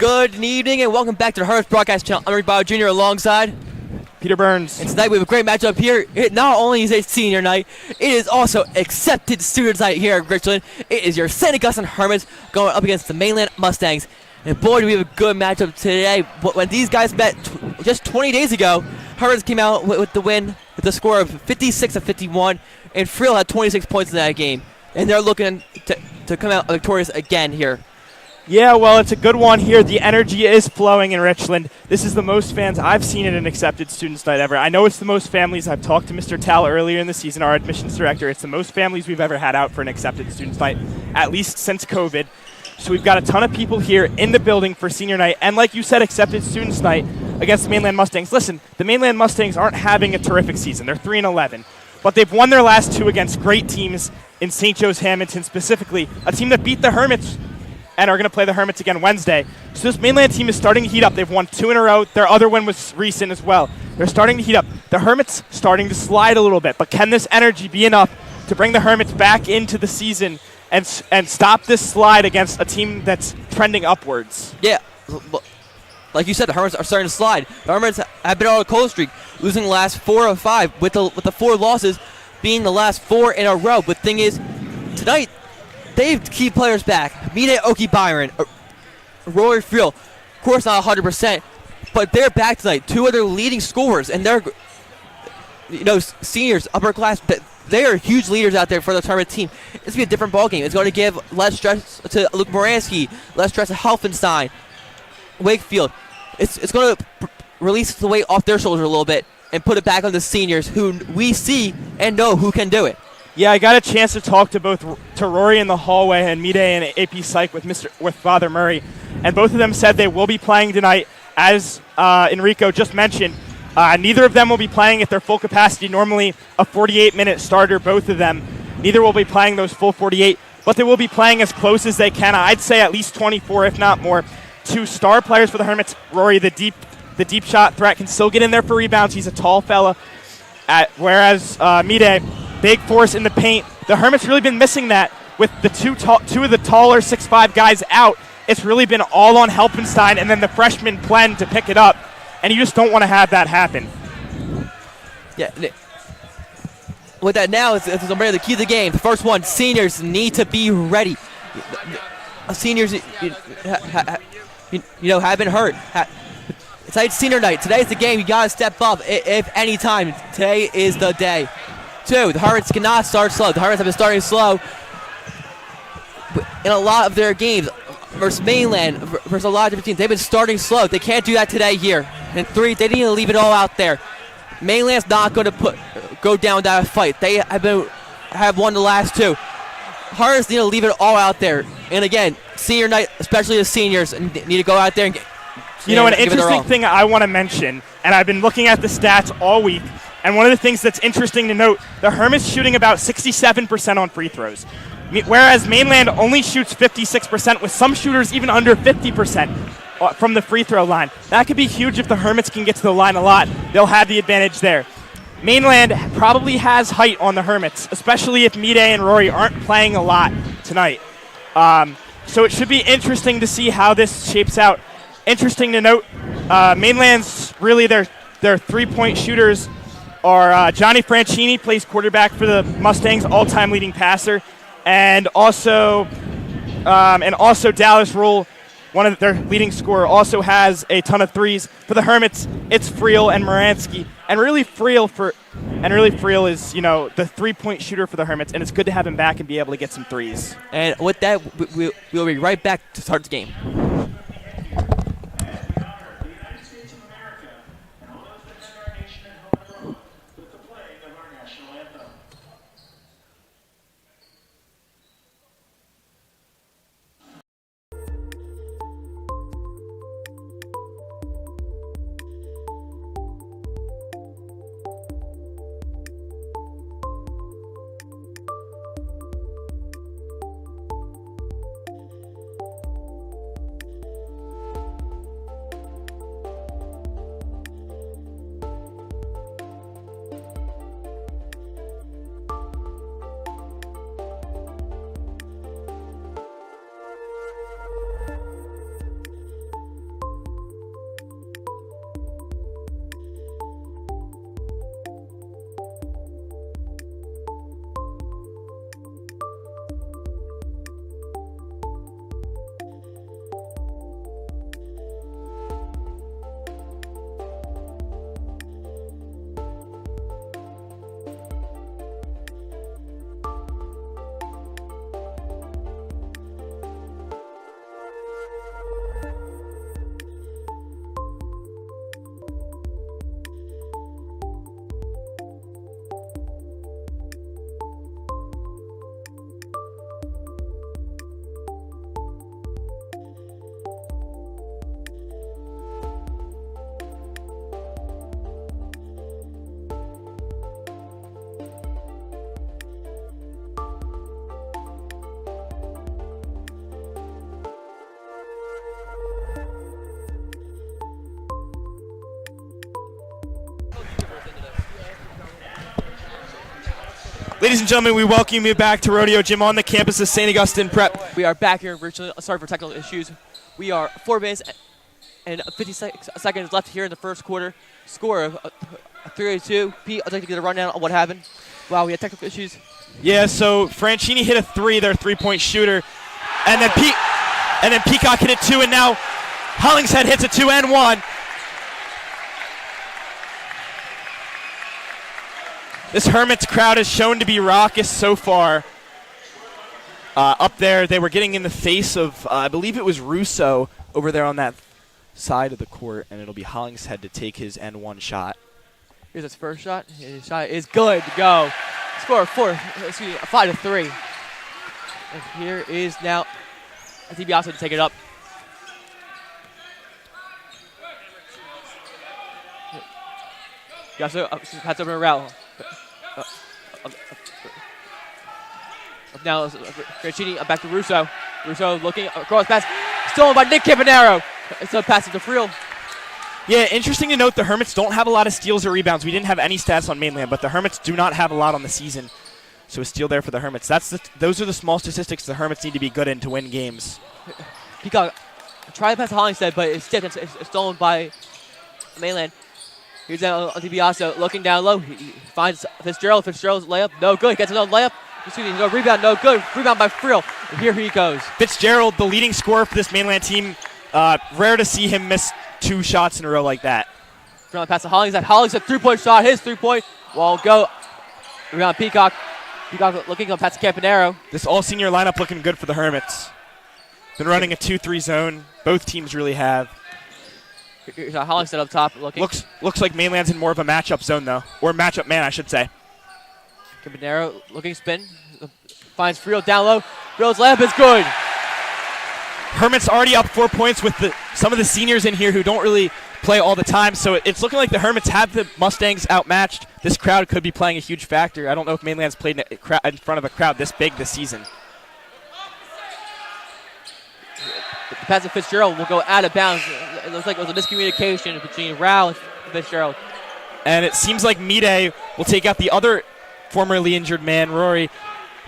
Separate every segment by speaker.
Speaker 1: Good evening and welcome back to the Hermits broadcast channel. I'm Rick Bauer Jr. alongside
Speaker 2: Peter Burns.
Speaker 1: And tonight we have a great matchup here. It not only is a senior night, it is also accepted students night here at Richland. It is your St. Augustine Hermits going up against the Mainland Mustangs. And boy, do we have a good matchup today. But when these guys met just 20 days ago, Hermits came out with the win with the score of 56-51, and Friel had 26 points in that game. And they're looking to come out victorious again here.
Speaker 2: Yeah, well, it's a good one here. The energy is flowing in Richland. This is the most fans I've seen at an accepted students night ever. I know it's the most families. I've talked to Mr. Tal earlier in the season, our admissions director. It's the most families we've ever had out for an accepted students night, at least since COVID. So we've got a ton of people here in the building for senior night. And like you said, accepted students night against the Mainland Mustangs. Listen, the Mainland Mustangs aren't having a terrific season. They're 3-11. But they've won their last two against great teams in St. Joe's Hamilton, specifically a team that beat the Hermits and are going to play the Hermits again Wednesday. So this Mainland team is starting to heat up. They've won 2 in a row. Their other one was recent as well. They're starting to heat up. The Hermits starting to slide a little bit, but can this energy be enough to bring the Hermits back into the season and stop this slide against a team that's trending upwards?
Speaker 1: Yeah, like you said, the Hermits are starting to slide. The Hermits have been on a cold streak, losing the last 4 of 5, with the 4 losses being the last 4 in a row. But the thing is, tonight, they've key players back. Mide Oki Byron, Rory Friel, of course not 100%, but they're back tonight. 2 of their leading scorers, and they're, seniors, upper class. They are huge leaders out there for the tournament team. It's going to be a different ballgame. It's going to give less stress to Luke Moransky, less stress to Helfenstein, Wakefield. It's going to release the weight off their shoulders a little bit and put it back on the seniors who we see and know who can do it.
Speaker 2: Yeah, I got a chance to talk to Rory in the hallway and Mide and AP Psych with Father Murray, and both of them said they will be playing tonight. As Enrico just mentioned, neither of them will be playing at their full capacity. Normally a 48-minute starter, both of them. Neither will be playing those full 48, but they will be playing as close as they can. I'd say at least 24, if not more. 2 star players for the Hermits. Rory, the deep shot threat, can still get in there for rebounds. He's a tall fella. Whereas Mide, big force in the paint. The Hermits really been missing that with the two of the taller 6'5" guys out. It's really been all on Helfenstein and then the freshman Plen to pick it up, and you just don't want to have that happen.
Speaker 1: Yeah. With that now, it's the key to the game. The first one, seniors need to be ready. Seniors, have been hurt. It's senior night. Today's the game. You got to step up if any time. Today is the day. 2, the Hermits cannot start slow. The Hermits have been starting slow in a lot of their games versus Mainland, versus a lot of different teams. They've been starting slow. They can't do that today here. And 3, they need to leave it all out there. Mainland's not going to go down without a fight. They have won the last 2. Hermits need to leave it all out there. And again, senior night, especially the seniors, need to go out there and
Speaker 2: an interesting thing I want to mention, and I've been looking at the stats all week, and one of the things that's interesting to note, the Hermits shooting about 67% on free throws, whereas Mainland only shoots 56%, with some shooters even under 50% from the free throw line. That could be huge if the Hermits can get to the line a lot. They'll have the advantage there. Mainland probably has height on the Hermits, especially if Mide and Rory aren't playing a lot tonight. So it should be interesting to see how this shapes out. Interesting to note, Mainland's really their 3-point shooters are Johnny Franchini, plays quarterback for the Mustangs, all-time leading passer, and also Dallas Rule, one of their leading scorer, also has a ton of threes. For the Hermits, it's Friel and Moransky, and really Friel is the 3-point shooter for the Hermits, and it's good to have him back and be able to get some threes.
Speaker 1: And with that, we'll be right back to start the game.
Speaker 2: Ladies and gentlemen, we welcome you back to Rodeo Gym on the campus of St. Augustine Prep.
Speaker 1: We are back here virtually. Sorry for technical issues. We are 4 minutes and 56 seconds left here in the first quarter. Score of 3-2. Pete, I'd like to get a rundown on what happened. Wow, we had technical issues.
Speaker 2: Yeah, so Franchini hit a 3, their 3-point shooter, and then Peacock hit a 2, and now Hollingshead hits a 2 and 1. This Hermits crowd has shown to be raucous so far. Up there, they were getting in the face of, I believe it was Russo over there on that side of the court, and it'll be Hollingshead to take his N1 shot.
Speaker 1: Here's his first shot. His shot is good to go. Score 5-3. And here is now DiBiase to take it up. DiBiase pass over to Raul. Now Franchini back to Russo. Russo looking across pass. Stolen by Nick Campanaro. It's a pass to Friel.
Speaker 2: Yeah, interesting to note the Hermits don't have a lot of steals or rebounds. We didn't have any stats on Mainland, but the Hermits do not have a lot on the season. So a steal there for the Hermits. Those are the small statistics the Hermits need to be good in to win games.
Speaker 1: Peacock tried to pass to Hollingshead, but it's tipped. It's stolen by Mainland. Here's DiBiase looking down low. He finds Fitzgerald. Fitzgerald's layup, no good. Gets another layup. No rebound, no good. Rebound by Friel. And here he goes.
Speaker 2: Fitzgerald, the leading scorer for this Mainland team. Rare to see him miss 2 shots in a row like that.
Speaker 1: Friel pass to Hollingshead. Hollingshead 3-point shot. His 3-point won't go. Rebound Peacock. Peacock looking on pass to Campanaro.
Speaker 2: This all-senior lineup looking good for the Hermits. Been running a 2-3 zone. Both teams really have.
Speaker 1: Here's Hollingshead up top looking.
Speaker 2: Looks like Mainland's in more of a matchup zone though, or matchup man, I should say.
Speaker 1: Campanaro looking spin. Finds Friel down low. Friel's layup is good.
Speaker 2: Hermits already up 4 points with some of the seniors in here who don't really play all the time, so it's looking like the Hermits have the Mustangs outmatched. This crowd could be playing a huge factor. I don't know if Mainland's played in front of a crowd this big this season.
Speaker 1: The pass to Fitzgerald will go out of bounds. It looks like it was a miscommunication between Rao and Fitzgerald.
Speaker 2: And it seems like Mide will take out the other formerly injured man, Rory.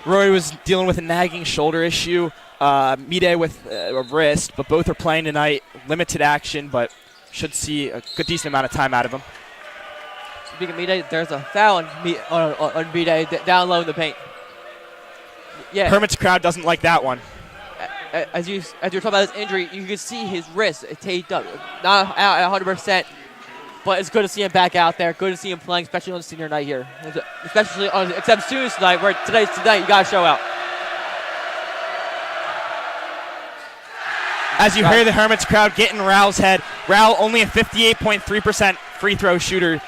Speaker 2: Rory was dealing with a nagging shoulder issue. Mide with a wrist, but both are playing tonight. Limited action, but should see a good decent amount of time out of them.
Speaker 1: Speaking of Mide, there's a foul on Mide down low in the paint. Yeah.
Speaker 2: Hermits crowd doesn't like that one.
Speaker 1: As you're talking about his injury, you can see his wrist taped up. Not at 100%, but it's good to see him back out there. Good to see him playing, especially on the senior night here. Especially on except students tonight, where today's tonight, you got to show out.
Speaker 2: As you hear the Hermits crowd getting Raul's head. Raul only a 58.3% free throw shooter.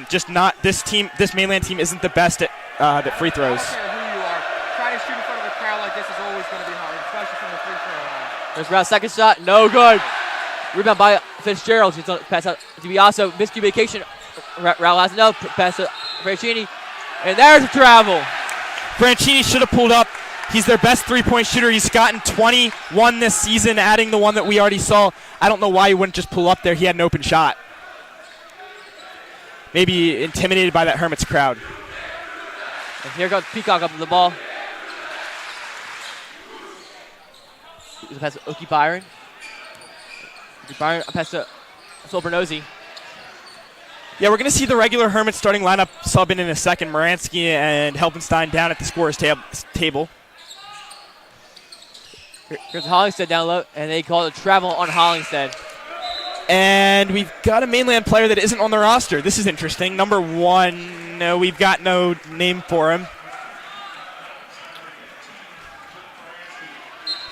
Speaker 2: Just not this team. This Mainland team isn't the best at free throws.
Speaker 3: Trying to shoot in front of a crowd like this is always going to be hard, especially from the free throw line.
Speaker 1: There's Raul's second shot, no good. Rebound by Fitzgerald. She's on pass out to DiBiase. Miscommunication. Raul has no pass to Franchini, and there's a travel.
Speaker 2: Franchini should have pulled up. He's their best 3-point shooter. He's gotten 21 this season, adding the one that we already saw. I don't know why he wouldn't just pull up there. He had an open shot. Maybe intimidated by that Hermits crowd.
Speaker 1: And here goes Peacock up to the ball. Here's a pass to Oki Byron. Byron, a pass to Solbernozzi.
Speaker 2: Yeah, we're going to see the regular Hermits starting lineup sub in a second. Moransky and Helpenstein down at the scorer's table.
Speaker 1: Here's Hollingshead down low, and they call it travel on Hollingshead.
Speaker 2: And we've got a Mainland player that isn't on the roster. This is interesting. Number 1, no, we've got no name for him.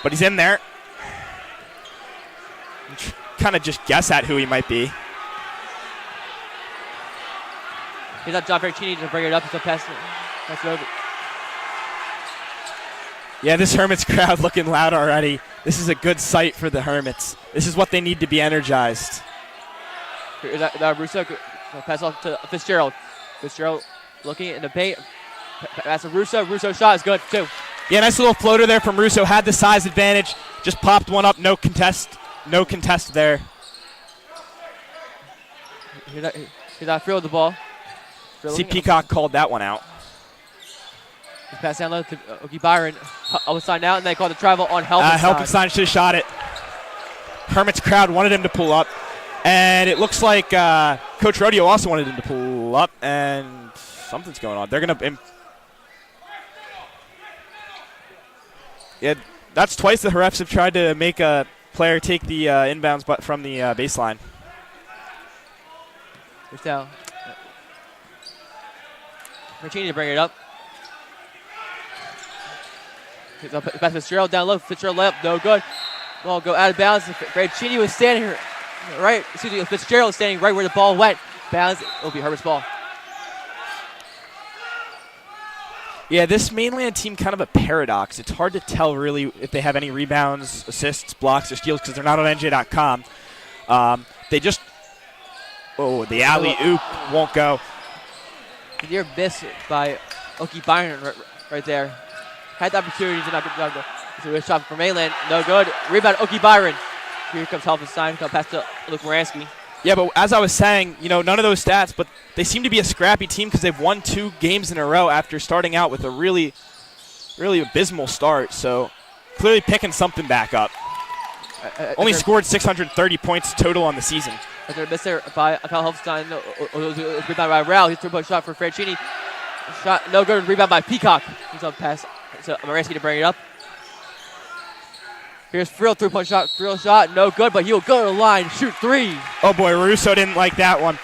Speaker 2: But he's in there. Kind of just guess at who he might be.
Speaker 1: He's not John Franchini to bring it up. It's a pass it over.
Speaker 2: Yeah, this Hermits crowd looking loud already. This is a good sight for the Hermits. This is what they need to be energized.
Speaker 1: Russo pass off to Fitzgerald. Fitzgerald looking in the paint. Pass to Russo. Russo shot is good too.
Speaker 2: Yeah, nice little floater there from Russo. Had the size advantage. Just popped one up. No contest. No contest there.
Speaker 1: Here's that Friel with the ball.
Speaker 2: See, Peacock called that one out.
Speaker 1: Pass down low to Oki Byron. Helpenstein out, and they call the travel on Helpenstein.
Speaker 2: Helpenstein should have shot it. Hermits crowd wanted him to pull up. And it looks like Coach Rodeo also wanted him to pull up, and something's going on. They're going to... Yeah, that's twice the refs have tried to make a player take the inbounds but from the baseline.
Speaker 1: Here's down. Mancini to bring it up. Pass Fitzgerald down low. Fitzgerald layup, no good. Ball go out of bounds. Mancini was standing here. Right, excuse me, Fitzgerald standing right where the ball went. Bounds, it'll be Herbert's ball.
Speaker 2: Yeah, this Mainland team kind of a paradox. It's hard to tell really if they have any rebounds, assists, blocks, or steals because they're not on NJ.com. They just, the alley-oop won't go.
Speaker 1: Near miss by Oki Byron right there. Had the opportunity to not get the job. It's a shot for Mainland, no good. Rebound, Oki Byron. Here comes Helpenstein, come past to Luke Moransky.
Speaker 2: Yeah, but as I was saying, none of those stats, but they seem to be a scrappy team because they've won 2 games in a row after starting out with a really, really abysmal start. So clearly picking something back up. Only scored 630 points total on the season.
Speaker 1: After a miss there by Kyle Helpenstein, rebound by Rao. He's 3-point shot for Francini. Shot no good, rebound by Peacock. He's on pass to Moransky to bring it up. Here's Frill, 3-point shot. Frill shot, no good, but he'll go to the line, shoot 3.
Speaker 2: Oh boy, Russo didn't like that one.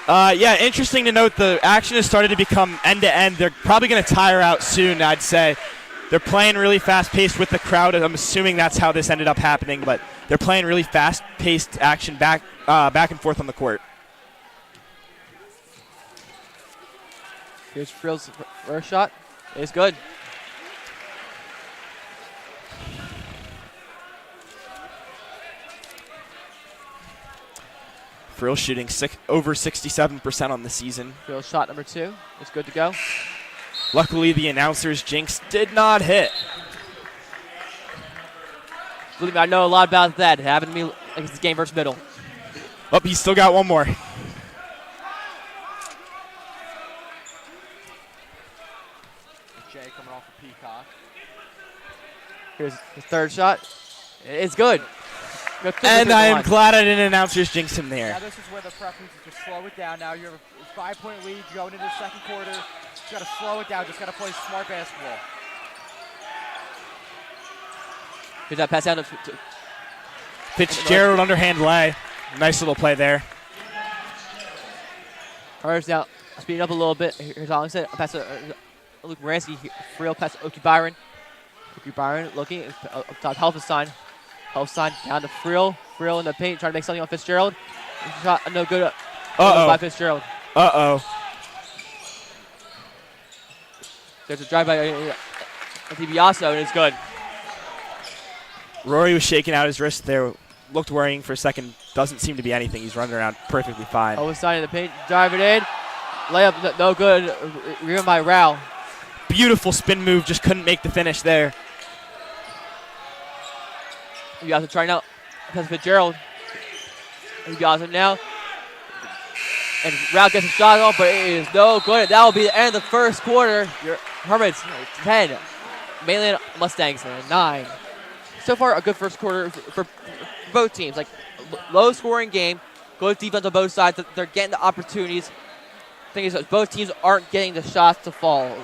Speaker 2: Yeah, interesting to note the action has started to become end-to-end. They're probably going to tire out soon, I'd say. They're playing really fast-paced with the crowd. I'm assuming that's how this ended up happening, but they're playing really fast-paced action back and forth on the court.
Speaker 1: Here's Frill's first shot. It's good.
Speaker 2: Frill shooting over 67% on the season.
Speaker 1: Frill's shot number 2. It's good to go.
Speaker 2: Luckily, the announcer's jinx did not hit.
Speaker 1: Believe me, I know a lot about that. It happened to me against the game versus Middle.
Speaker 2: Oh, he's still got one more.
Speaker 3: Jay coming off of Peacock.
Speaker 1: Here's his third shot. It's good.
Speaker 2: And I am glad I didn't announcer's jinx him there.
Speaker 3: Now this is where the preference is to slow it down. Now you have a 5-point lead going into the second quarter. You got to slow it down. Just got to play smart basketball.
Speaker 1: Here's that pass down to
Speaker 2: Fitzgerald underhand lay. Nice little play there.
Speaker 1: Hurries now, speeding up a little bit. Here's Allington. Pass to Luke Moransky. Frill pass to Oki Byron. Oki Byron looking up top. Helpenstein. Helpenstein down to Frill. Frill in the paint, trying to make something on Fitzgerald. Shot no good. By Fitzgerald. There's a drive by DiBiaso, and it's good.
Speaker 2: Rory was shaking out his wrist there. Looked worrying for a second. Doesn't seem to be anything. He's running around perfectly fine.
Speaker 1: Helpenstein in the paint, drive it in. Layup, no good. Rebound by Rao.
Speaker 2: Beautiful spin move. Just couldn't make the finish there.
Speaker 1: DiBiaso trying out. Pass Fitzgerald. DiBiaso now. And Rao gets a shot off, but it is no good. That will be the end of the first quarter. Your Hermits 10, Mainland Mustangs 9. So far, a good first quarter for both teams. Like low-scoring game, good defense on both sides. They're getting the opportunities. Thing is, both teams aren't getting the shots to fall.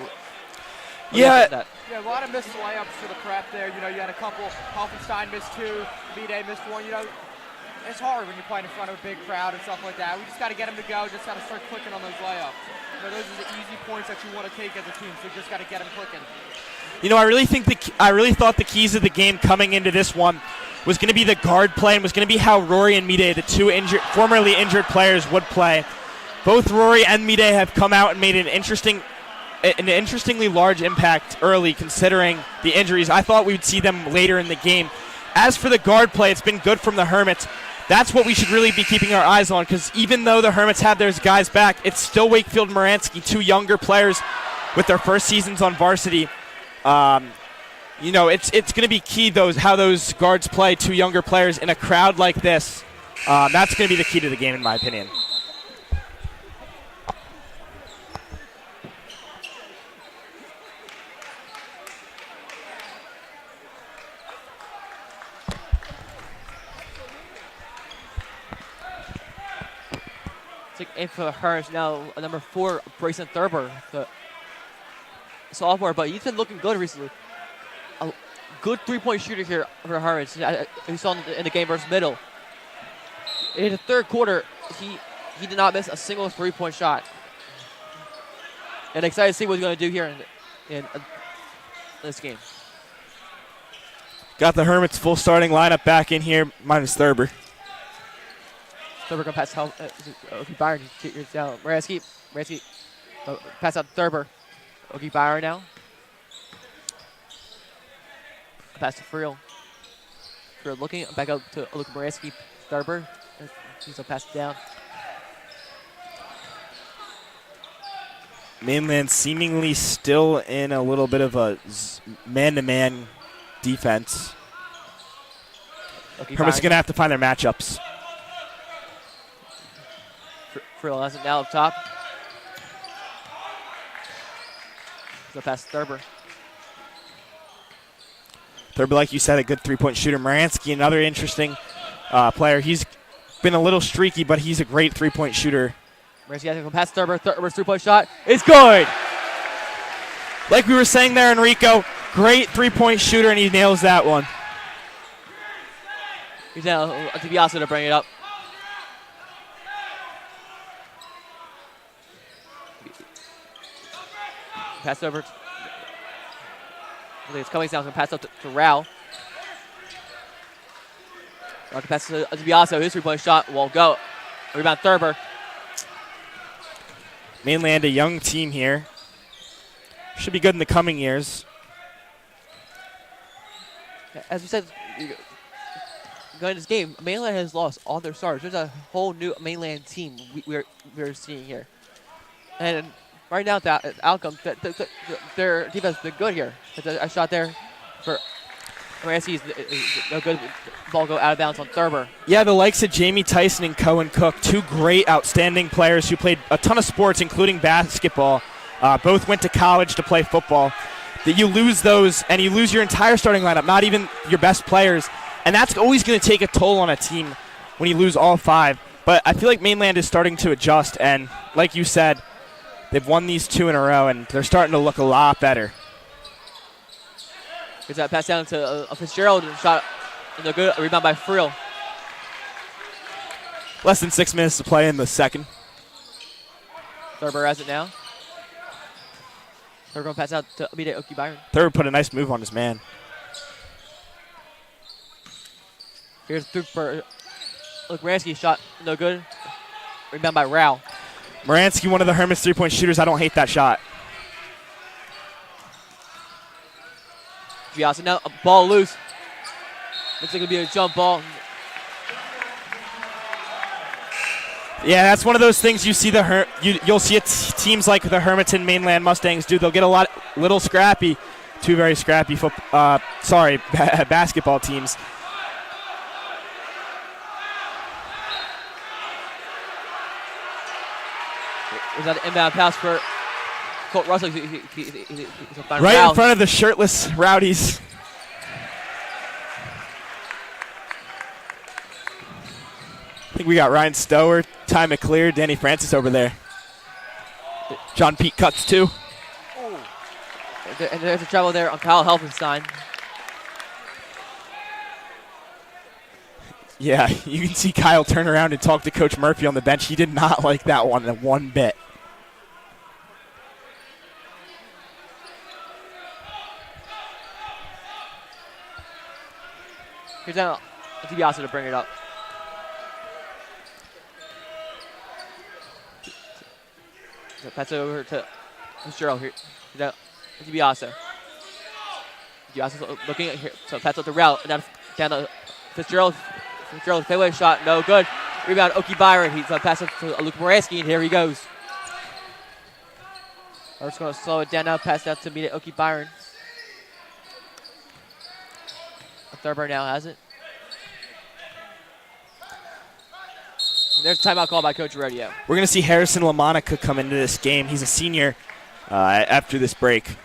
Speaker 2: Yeah.
Speaker 3: Yeah, a lot of missed layups for the prep there. You had a couple. Helpenstein missed 2. B-Day missed 1. It's hard when you're playing in front of a big crowd and stuff like that. We just got to get them to go. Just got to start clicking on those layups. Those are the easy points that you want to take as a team. So you just got to get them clicking.
Speaker 2: I really thought the keys of the game coming into this one was going to be the guard play and was going to be how Rory and Mide, the 2 formerly injured players, would play. Both Rory and Mide have come out and made an interestingly large impact early considering the injuries. I thought we would see them later in the game. As for the guard play, it's been good from the Hermits. That's what we should really be keeping our eyes on because even though the Hermits have their guys back, it's still Wakefield and Moransky, 2 younger players with their first seasons on varsity. It's going to be key how those guards play 2 younger players in a crowd like this. That's going to be the key to the game in my opinion.
Speaker 1: in for the Hermits now, number 4, Brayson Thurber, the sophomore, but he's been looking good recently. A good 3-point shooter here for the Hermits. We saw in the game versus Middle. In the third quarter, he did not miss a single 3-point shot. And excited to see what he's going to do here in this game.
Speaker 2: Got the Hermits full starting lineup back in here, minus Thurber.
Speaker 1: Thurber going to pass help. Byron down. Moransky. Pass out to Thurber. Okie Byron now. Pass to Friel. Friel looking back out to Luke Moransky. Thurber. He's going to pass it down.
Speaker 2: Mainland seemingly still in a little bit of a man-to-man defense. Hermits are going to have to find their matchups.
Speaker 1: Friel has it now up top. Go past Thurber.
Speaker 2: Thurber, like you said, a good 3-point shooter. Moransky, another interesting player. He's been a little streaky, but he's a great 3-point shooter.
Speaker 1: Moransky has to go past Thurber. Thurber's 3-point shot is good.
Speaker 2: Like we were saying there, Enrico, great 3-point shooter, and he nails that one.
Speaker 1: He's now DiBiase to bring it up. Pass over. I think it's coming down. Going to pass up to Rao. Rao can pass to DiBiase. His 3-point shot won't go. Rebound Thurber.
Speaker 2: Mainland, a young team here. Should be good in the coming years.
Speaker 1: As we said, going into this game, Mainland has lost all their stars. There's a whole new Mainland team we're seeing here. And right now, the outcome, their defense has been good here. A shot there for Moransky is a good ball go out of bounds on Thurber.
Speaker 2: Yeah, the likes of Jamie Tyson and Cohen Cook, two great, outstanding players who played a ton of sports, including basketball. Both went to college to play football. That you lose those, and you lose your entire starting lineup, not even your best players. And that's always going to take a toll on a team when you lose all 5. But I feel like Mainland is starting to adjust, and like you said, they've won these 2 in a row, and they're starting to look a lot better.
Speaker 1: Here's that pass down to Fitzgerald, and shot, and a good rebound by Friel.
Speaker 2: Less than 6 minutes to play in the second.
Speaker 1: Thurber has it now. Thurber going to pass out to Okie Byron.
Speaker 2: Thurber put a nice move on his man.
Speaker 1: Here's Thurber. Look, Moransky shot, no good. Rebound by Rao.
Speaker 2: Moransky, one of the Hermits 3-point shooters. I don't hate that shot.
Speaker 1: DiBiase now, a ball loose. Looks like it'll be a jump ball.
Speaker 2: Yeah, that's one of those things you see you'll see teams like the Hermits and Mainland Mustangs do. They'll get a little scrappy. 2 very scrappy basketball teams.
Speaker 1: Is that an inbound pass for Colt Russell? He's
Speaker 2: right in front of the shirtless Rowdies. I think we got Ryan Stower, Ty McClear, Danny Francis over there. John Pete cuts too.
Speaker 1: And there's a travel there on Kyle Helfenstein.
Speaker 2: Yeah, you can see Kyle turn around and talk to Coach Murphy on the bench. He did not like that one bit.
Speaker 1: Here's now DiBiase to bring it up. Pass it over to Fitzgerald here. Now DiBiase. DiBiase looking at here. So pass out the route. And down to Fitzgerald. Fitzgerald's fadeaway shot, no good. Rebound, Okie Byron. He's going to pass it to Luke Moransky, and here he goes. We're just going to slow it down now. Pass out to Okie Byron. Thurber now has it. And there's a timeout call by Coach Rodeo.
Speaker 2: We're going to see Harrison LaMonica come into this game. He's a senior after this break.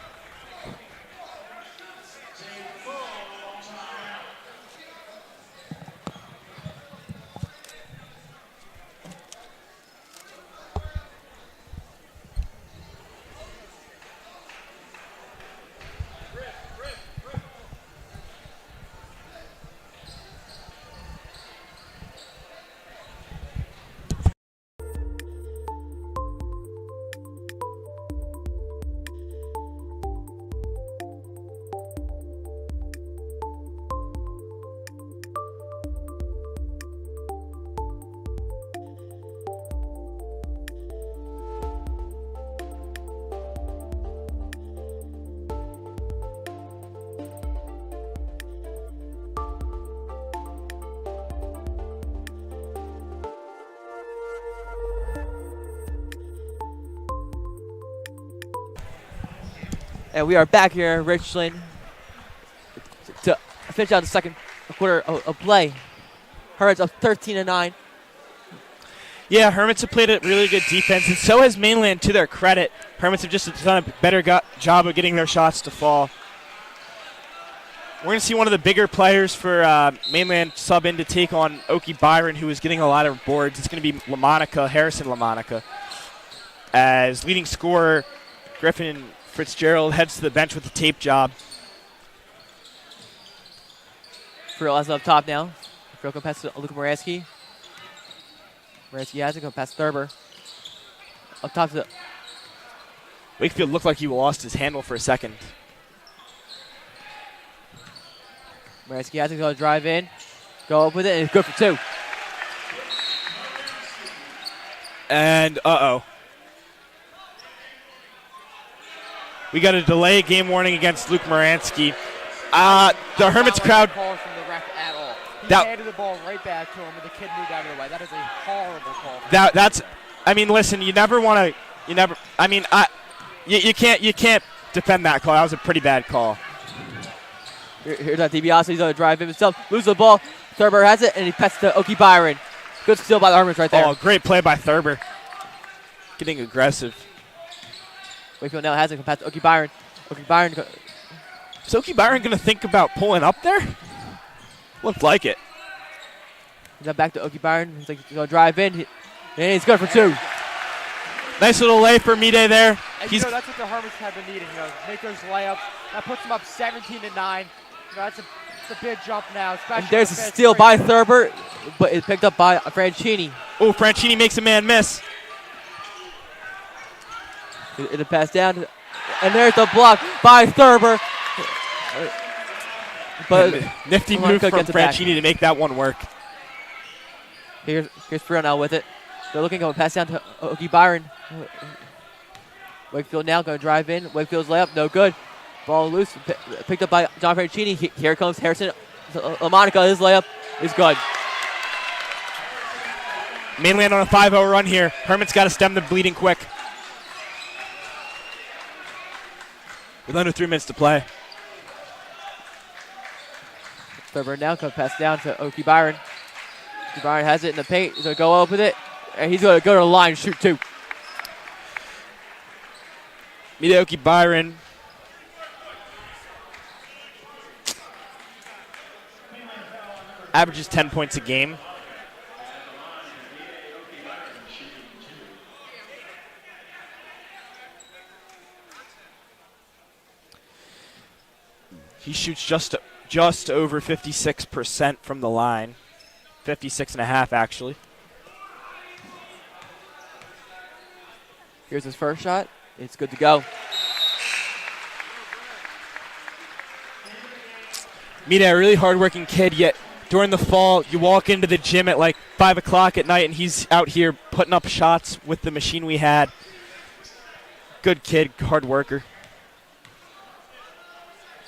Speaker 1: And we are back here in Richland to finish out the second quarter of play. Hermits up 13-9.
Speaker 2: Yeah, Hermits have played a really good defense, and so has Mainland, to their credit. Hermits have just done a better job of getting their shots to fall. We're going to see one of the bigger players for Mainland sub in to take on Okie Byron, who is getting a lot of boards. It's going to be Harrison LaMonica. As leading scorer, Griffin Fitzgerald heads to the bench with the tape job.
Speaker 1: Frill has it up top now. Frill can pass to Luka Moransky. Moransky has it, go past Thurber. Up top to the
Speaker 2: Wakefield looked like he lost his handle for a second.
Speaker 1: Moransky has to go drive in. Go up with it, and it's good for 2.
Speaker 2: And we got a delay game warning against Luke Moransky. The Hermits crowd.
Speaker 3: Call from the ref at all. He
Speaker 2: That-
Speaker 3: handed the ball right back to him, and the kid moved out of the way. That is a horrible call.
Speaker 2: That's. I mean, listen. You never want to. You never. I mean, you can't. You can't defend that call. That was a pretty bad call.
Speaker 1: Here's that DiBiase. He's going to drive in himself. Loses the ball. Thurber has it, and he passes to Okie Byron. Good steal by the Hermits right there.
Speaker 2: Oh, great play by Thurber. Getting aggressive.
Speaker 1: Wakefield now has it. Can pass to Okie Byron. Okie Byron.
Speaker 2: Is Okie Byron going to think about pulling up there? Looked like it.
Speaker 1: He's back to Okie Byron. He's going to drive in. And he's good for 2.
Speaker 2: Nice little lay for Mide there.
Speaker 3: And that's what the Hermits have been needing. Make those layups. That puts them up 17-9. That's a big jump now. Especially
Speaker 1: And there's a steal by Thurber, but it's picked up by Franchini.
Speaker 2: Oh, Franchini makes a man miss.
Speaker 1: It'll pass down, and there's the block by Thurber. But
Speaker 2: Nifty
Speaker 1: LaMonica
Speaker 2: move from
Speaker 1: gets it back.
Speaker 2: Franchini to make that one work.
Speaker 1: Here's Frill now with it. They're looking to pass down to Okie Byron. Wakefield now going to drive in. Wakefield's layup, no good. Ball loose, picked up by John Franchini. Here comes Harrison LaMonica. His layup is good.
Speaker 2: Mainland on a 5-0 run here. Hermits got to stem the bleeding quick. With under 3 minutes to play.
Speaker 1: Thurber now going to pass down to Okie Byron. Okie Byron has it in the paint. He's going to go up with it. And he's going to go to the line and shoot 2.
Speaker 2: Okie Byron. Averages 10 points a game. He shoots just over 56% from the line. 56.5 actually.
Speaker 1: Here's his first shot. It's good to go.
Speaker 2: Mide, a really hardworking kid, yet during the fall, you walk into the gym at like 5 o'clock at night, and he's out here putting up shots with the machine we had. Good kid, hard worker.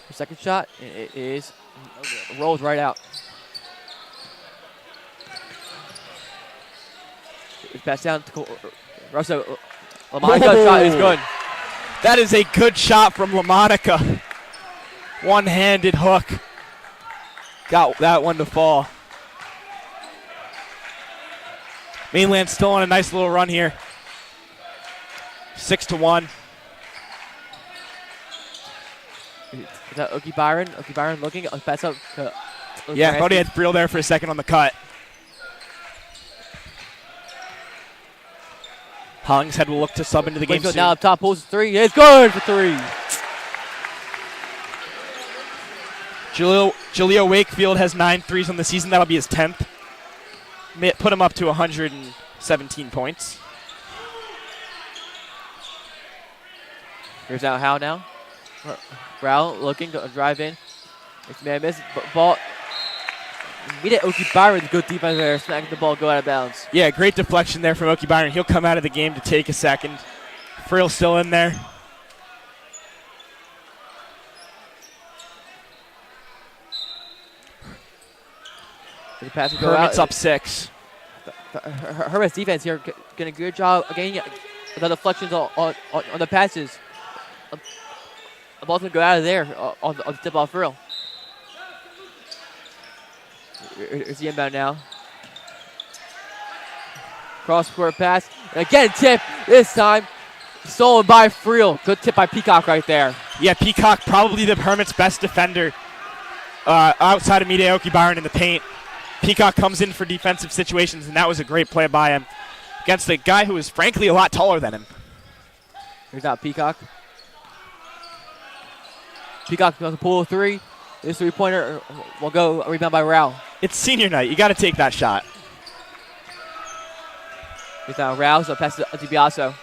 Speaker 1: The second shot it is rolls right out. It's passed down to Russo. LaMonica's shot is good.
Speaker 2: That is a good shot from LaMonica. One-handed hook. Got that one to fall. Mainland still on a nice little run here. 6-1.
Speaker 1: Is that Okie Byron? Okie Byron looking. Pass up to
Speaker 2: Yeah, I thought he had Friel there for a second on the cut. Hollingshead will look to sub into the game soon.
Speaker 1: Now up top, pulls 3. It's good for 3.
Speaker 2: Jaleel Wakefield has 9 threes on the season. That'll be his 10th. Put him up to 117 points.
Speaker 1: Here's out Howe now. Brown looking to drive in. Next man misses. Ball. We did Okie Byron, good defense there, smacking the ball, go out of bounds.
Speaker 2: Yeah, great deflection there from Okie Byron. He'll come out of the game to take a second. Friel still in there.
Speaker 1: The pass will go
Speaker 2: Hermits
Speaker 1: out.
Speaker 2: up 6.
Speaker 1: Hermits defense here getting a good job getting the deflections on the passes. The ball's going to go out of there on the tip-off reel. Here's the inbound now. Cross-court pass. And again, tip. This time, stolen by Friel. Good tip by Peacock right there.
Speaker 2: Yeah, Peacock, probably the Hermits' best defender outside of Mideoki Byron in the paint. Peacock comes in for defensive situations, and that was a great play by him against a guy who is frankly a lot taller than him.
Speaker 1: Here's out Peacock. Peacock goes to pull a three. This three-pointer will go rebound by Rao.
Speaker 2: It's senior night. You got to take that shot.
Speaker 1: Here's out Rao, so pass to DiBiaso.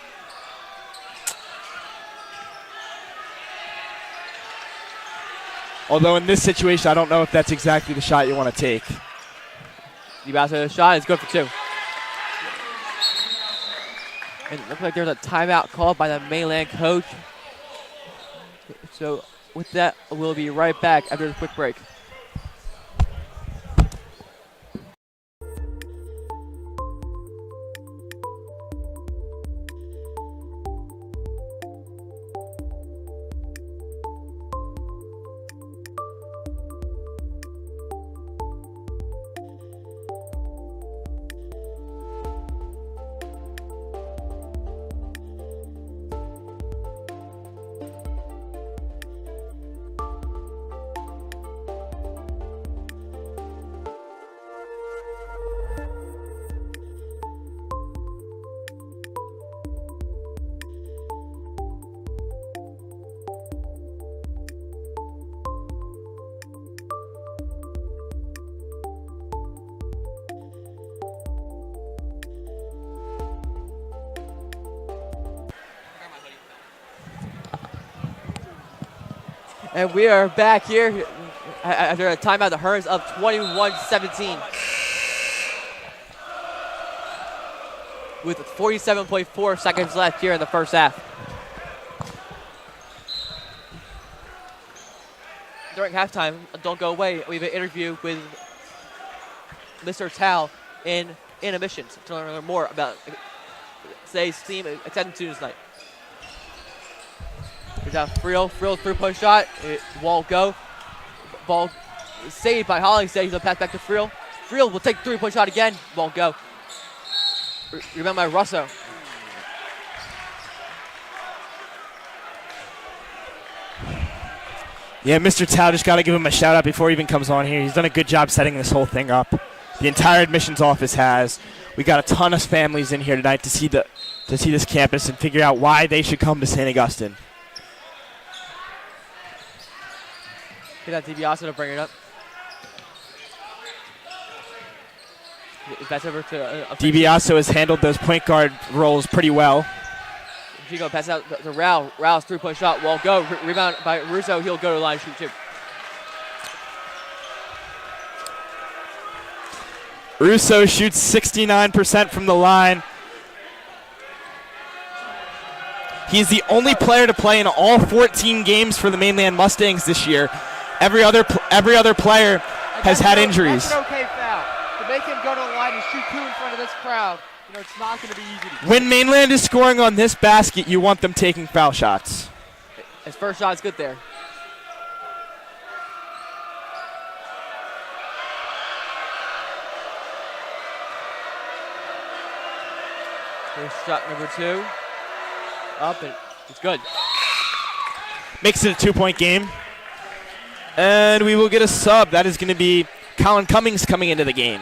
Speaker 2: Although in this situation, I don't know if that's exactly the shot you want to take.
Speaker 1: DiBiaso's shot is good for two. And it looks like there's a timeout called by the Mainland coach. So with that, we'll be right back after this quick break. And we are back here after a timeout. The Hermits up 21-17 with 47.4 seconds left here in the first half. During halftime, don't go away. We have an interview with Mr. Tal in admissions to learn more about today's theme, acceptance students night. Here's that Friel three-point shot. It won't go. Ball saved by Hollingshead. He's going to pass back to Friel. Friel will take three-point shot again. Won't go. Rebound by Russo.
Speaker 2: Yeah, Mr. Tao, just got to give him a shout out before he even comes on here. He's done a good job setting this whole thing up. The entire admissions office has. We got a ton of families in here tonight to see this campus and figure out why they should come to St. Augustine.
Speaker 1: Get that DiBiaso to bring it up. Pass over to
Speaker 2: DiBiaso has handled those point guard roles pretty well.
Speaker 1: Chico pass out to Rao. Rao's three-point shot won't go. Rebound by Russo. He'll go to the line shoot too.
Speaker 2: Russo shoots 69% from the line. He's the only player to play in all 14 games for the Mainland Mustangs this year. Every other player has had injuries.
Speaker 3: That's an okay foul. To make him go to the line and shoot two in front of this crowd, you know, it's not going to be easy to do.
Speaker 2: When Mainland is scoring on this basket, you want them taking foul shots.
Speaker 1: His first shot is good there. Here's shot number two. Up, and it's good.
Speaker 2: Makes it a 2-point game. And we will get a sub. That is going to be Colin Cummings coming into the game.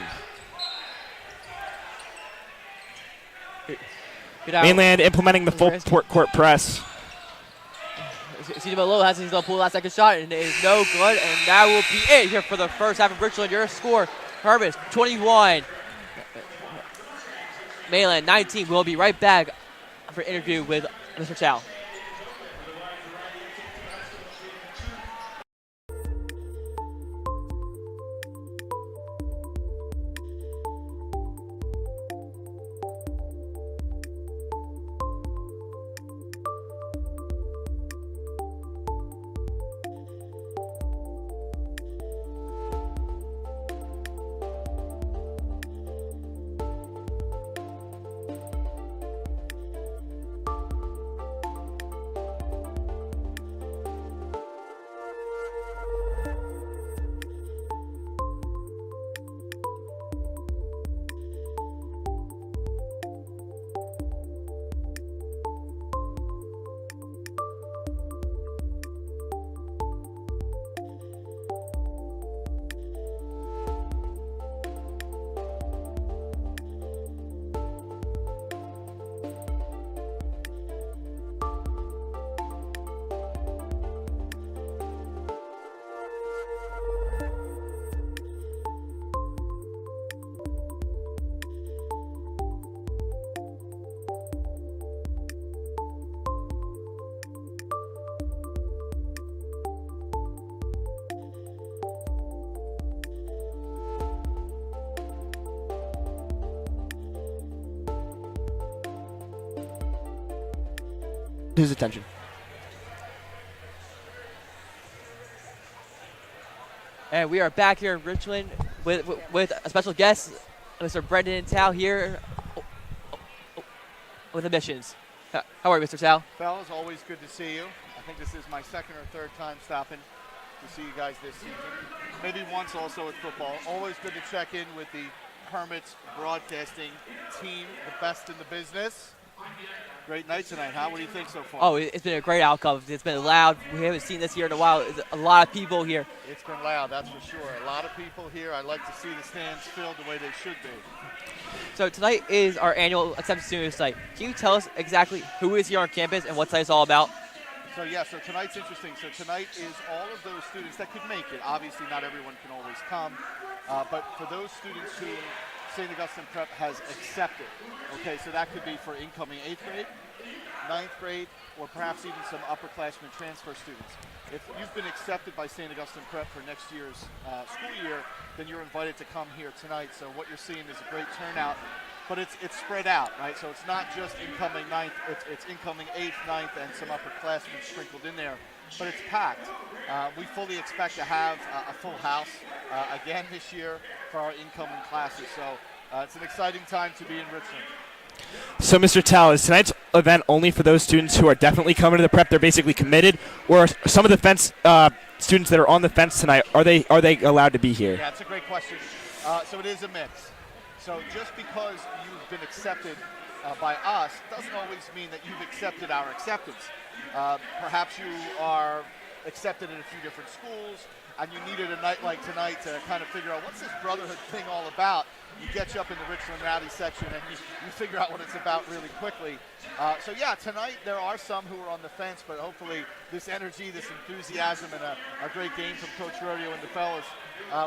Speaker 2: Mainland implementing the full court press.
Speaker 1: CJ Malone has his pull that second shot, and it is no good. And that will be it here for the first half of Richland. Your score, Hermits 21. Mainland 19. We'll be right back for an interview with Mr. Chow.
Speaker 2: his attention.
Speaker 1: And we are back here in Richmond with a special guest, Mr. Brendan Tao here with admissions. How are you, Mr. Tao?
Speaker 4: Fellas, always good to see you. I think this is my second or third time stopping to see you guys this season. Maybe once also at football. Always good to check in with the Hermits broadcasting team, the best in the business. Great night tonight, huh? What do you think so far?
Speaker 1: Oh, it's been a great outcome. It's been loud. We haven't seen this here in a while. There's a lot of people here.
Speaker 4: It's been loud, that's for sure. A lot of people here. I like to see the stands filled the way they should be.
Speaker 1: So tonight is our annual Acceptance Students Night. Can you tell us exactly who is here on campus and what tonight's all about?
Speaker 4: So tonight's interesting. So tonight is all of those students that could make it. Obviously, not everyone can always come, but for those students who St. Augustine Prep has accepted. Okay, so that could be for incoming 8th grade, 9th grade, or perhaps even some upperclassmen transfer students. If you've been accepted by St. Augustine Prep for next year's school year, then you're invited to come here tonight. So what you're seeing is a great turnout, but it's spread out, right? So it's not just incoming 9th, it's incoming 8th, 9th, and some upperclassmen sprinkled in there, but it's packed. We fully expect to have a full house again this year for our incoming classes. So it's an exciting time to be in Richmond.
Speaker 2: So, Mr. Tao, is tonight's event only for those students who are definitely coming to the prep? They're basically committed, or some of the fence students that are on the fence tonight, are they allowed to be here?
Speaker 4: Yeah, that's a great question. So it is a mix. So just because you've been accepted by us doesn't always mean that you've accepted our acceptance. Perhaps you are accepted in a few different schools, and you needed a night like tonight to kind of figure out what's this brotherhood thing all about. You get you up in the Richland Rowdy section and you figure out what it's about really quickly. So yeah, tonight there are some who are on the fence, but hopefully this energy, this enthusiasm, and a great game from Coach Rodeo and the fellas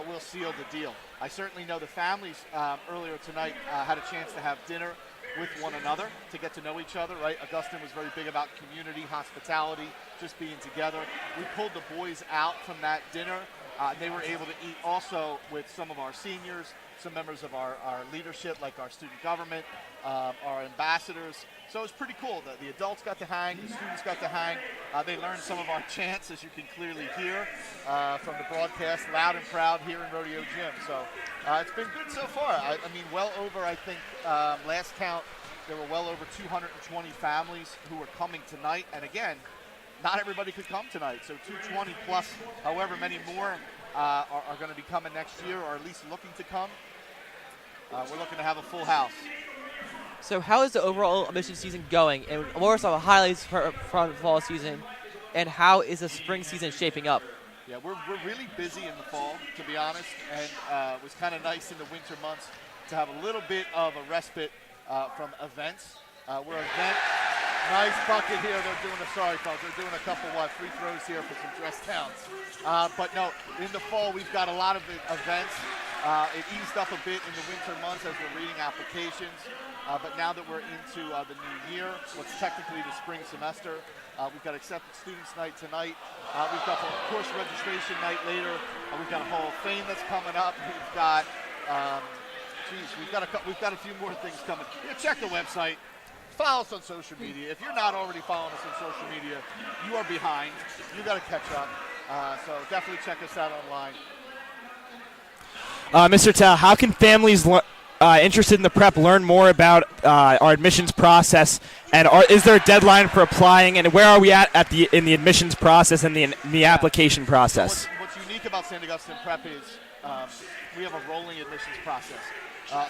Speaker 4: will seal the deal. I certainly know the families earlier tonight had a chance to have dinner with one another to get to know each other, right? Augustine was very big about community, hospitality, just being together. We pulled the boys out from that dinner. They were able to eat also with some of our seniors, some members of our leadership, like our student government, our ambassadors. So it was pretty cool. The adults got to hang, the students got to hang. They learned some of our chants, as you can clearly hear from the broadcast, loud and proud here in Rodeo Gym. So it's been good so far. I mean, well over, I think, last count, there were well over 220 families who were coming tonight. And again, not everybody could come tonight. So 220 plus however many more are going to be coming next year, or at least looking to come. We're looking to have a full house.
Speaker 1: So how is the overall admission season going? And what are some of the highlights from the fall season? And how is the spring season shaping up?
Speaker 4: Yeah, we're really busy in the fall, to be honest. And it was kind of nice in the winter months to have a little bit of a respite from events. We're event. Nice bucket here. They're doing they're doing a couple free throws here for some dress downs. But no, in the fall we've got a lot of events. It eased up a bit in the winter months as we're reading applications. But now that we're into the new year, what's technically the spring semester, we've got Accepted Students Night tonight. We've got the course registration night later. We've got a Hall of Fame that's coming up. We've got, we've got a few more things coming. Check the website. Follow us on social media. If you're not already following us on social media, you are behind. You got to catch up. So definitely check us out online.
Speaker 2: Mr. Tao, how can families interested in the prep learn more about our admissions process? And is there a deadline for applying? And where are we at in the admissions process and the application process?
Speaker 4: What's unique about St. Augustine Prep is we have a rolling admissions process.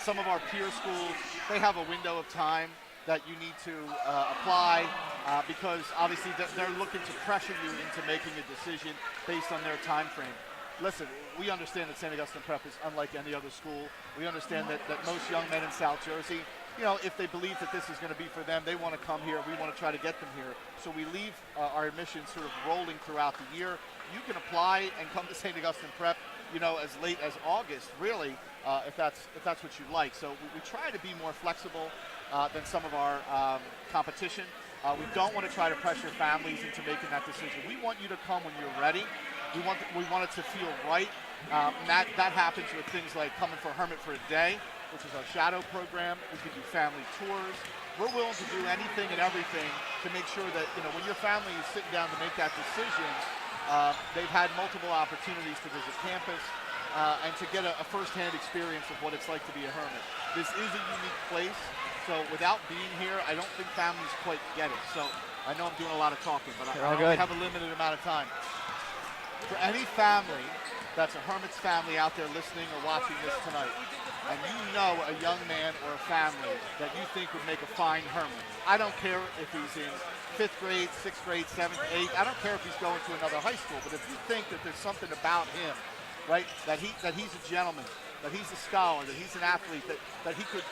Speaker 4: Some of our peer schools, they have a window of time that you need to apply because obviously they're looking to pressure you into making a decision based on their time frame. Listen, we understand that St. Augustine Prep is unlike any other school. We understand that most young men in South Jersey, if they believe that this is going to be for them, they want to come here. We want to try to get them here. So we leave our admissions sort of rolling throughout the year. You can apply and come to St. Augustine Prep, as late as August, really, if that's what you like. So we try to be more flexible than some of our competition. We don't want to try to pressure families into making that decision. We want you to come when you're ready. We want it to feel right. And that happens with things like coming for Hermit for a day, which is our shadow program. We can do family tours. we're willing to do anything and everything to make sure that, when your family is sitting down to make that decision, they've had multiple opportunities to visit campus and to get a firsthand experience of what it's like to be a Hermit. This is a unique place, so without being here, I don't think families quite get it. So I know I'm doing a lot of talking, but I only have a limited amount of time. For any family that's a Hermits family out there listening or watching this tonight, and you know a young man or a family that you think would make a fine Hermit, I don't care if he's in 5th grade, 6th grade, 7th, 8th, I don't care if he's going to another high school, but if you think that there's something about him, right, that he's a gentleman, that he's a scholar, that he's an athlete, that he could,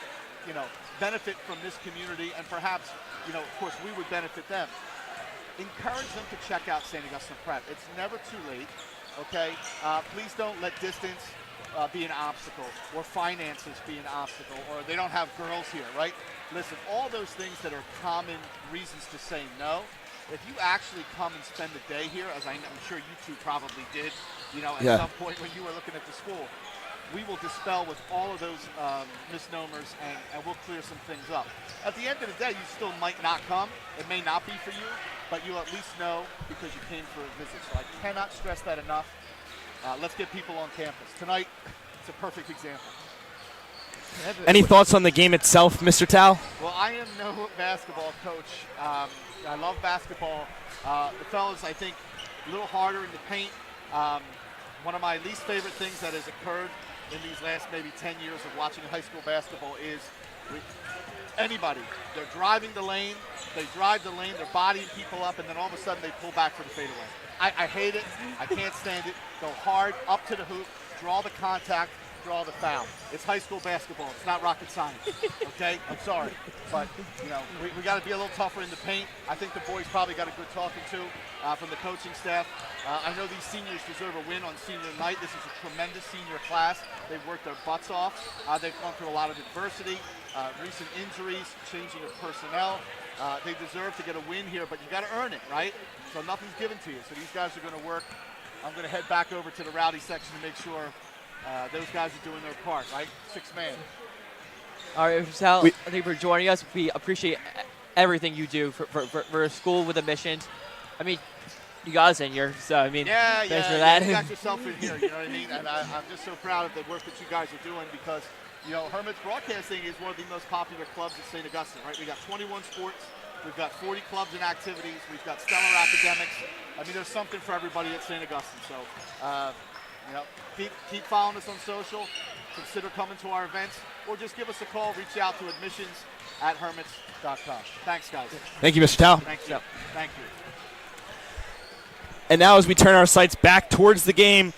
Speaker 4: benefit from this community, and perhaps, of course, we would benefit them. Encourage them to check out St. Augustine Prep. It's never too late, okay? Please don't let distance be an obstacle, or finances be an obstacle, or they don't have girls here, right? Listen, all those things that are common reasons to say no, if you actually come and spend the day here, as I'm sure you two probably did, at some point when you were looking at the school, we will dispel with all of those misnomers, and we'll clear some things up. At the end of the day, you still might not come. It may not be for you, but you'll at least know because you came for a visit. So I cannot stress that enough. Let's get people on campus. Tonight, it's a perfect example.
Speaker 2: Any thoughts on the game itself, Mr. Tal?
Speaker 4: Well, I am no basketball coach. I love basketball. The fellas, I think, a little harder in the paint. One of my least favorite things that has occurred in these last maybe 10 years of watching high school basketball is anybody. They're driving the lane, they're bodying people up, and then all of a sudden they pull back for the fadeaway. I hate it. I can't stand it. Go hard, up to the hoop, draw the contact, draw the foul. It's high school basketball. It's not rocket science, okay? I'm sorry. But, we got to be a little tougher in the paint. I think the boys probably got a good talking to from the coaching staff. I know these seniors deserve a win on senior night. This is a tremendous senior class. They've worked their butts off. They've gone through a lot of adversity, recent injuries, changing of personnel. They deserve to get a win here, but you got to earn it, right? So nothing's given to you. So these guys are going to work. I'm going to head back over to the rowdy section to make sure those guys are doing their part, right? 6-man.
Speaker 1: All right, Mr. Sal, thank you for joining us. We appreciate everything you do for a school with a mission. I mean, you got us in here, so I mean, thanks for that.
Speaker 4: You got yourself in here, you know what I mean? And I'm just so proud of the work that you guys are doing because, Hermits Broadcasting is one of the most popular clubs at St. Augustine, right? We got 21 sports. We've got 40 clubs and activities. We've got stellar academics. I mean, there's something for everybody at St. Augustine. So, keep following us on social. Consider coming to our events, or just give us a call. Reach out to admissions@hermits.com. Thanks, guys.
Speaker 2: Thank you, Mr. Tal.
Speaker 4: Thank you. Thank you.
Speaker 2: And now as we turn our sights back towards the game,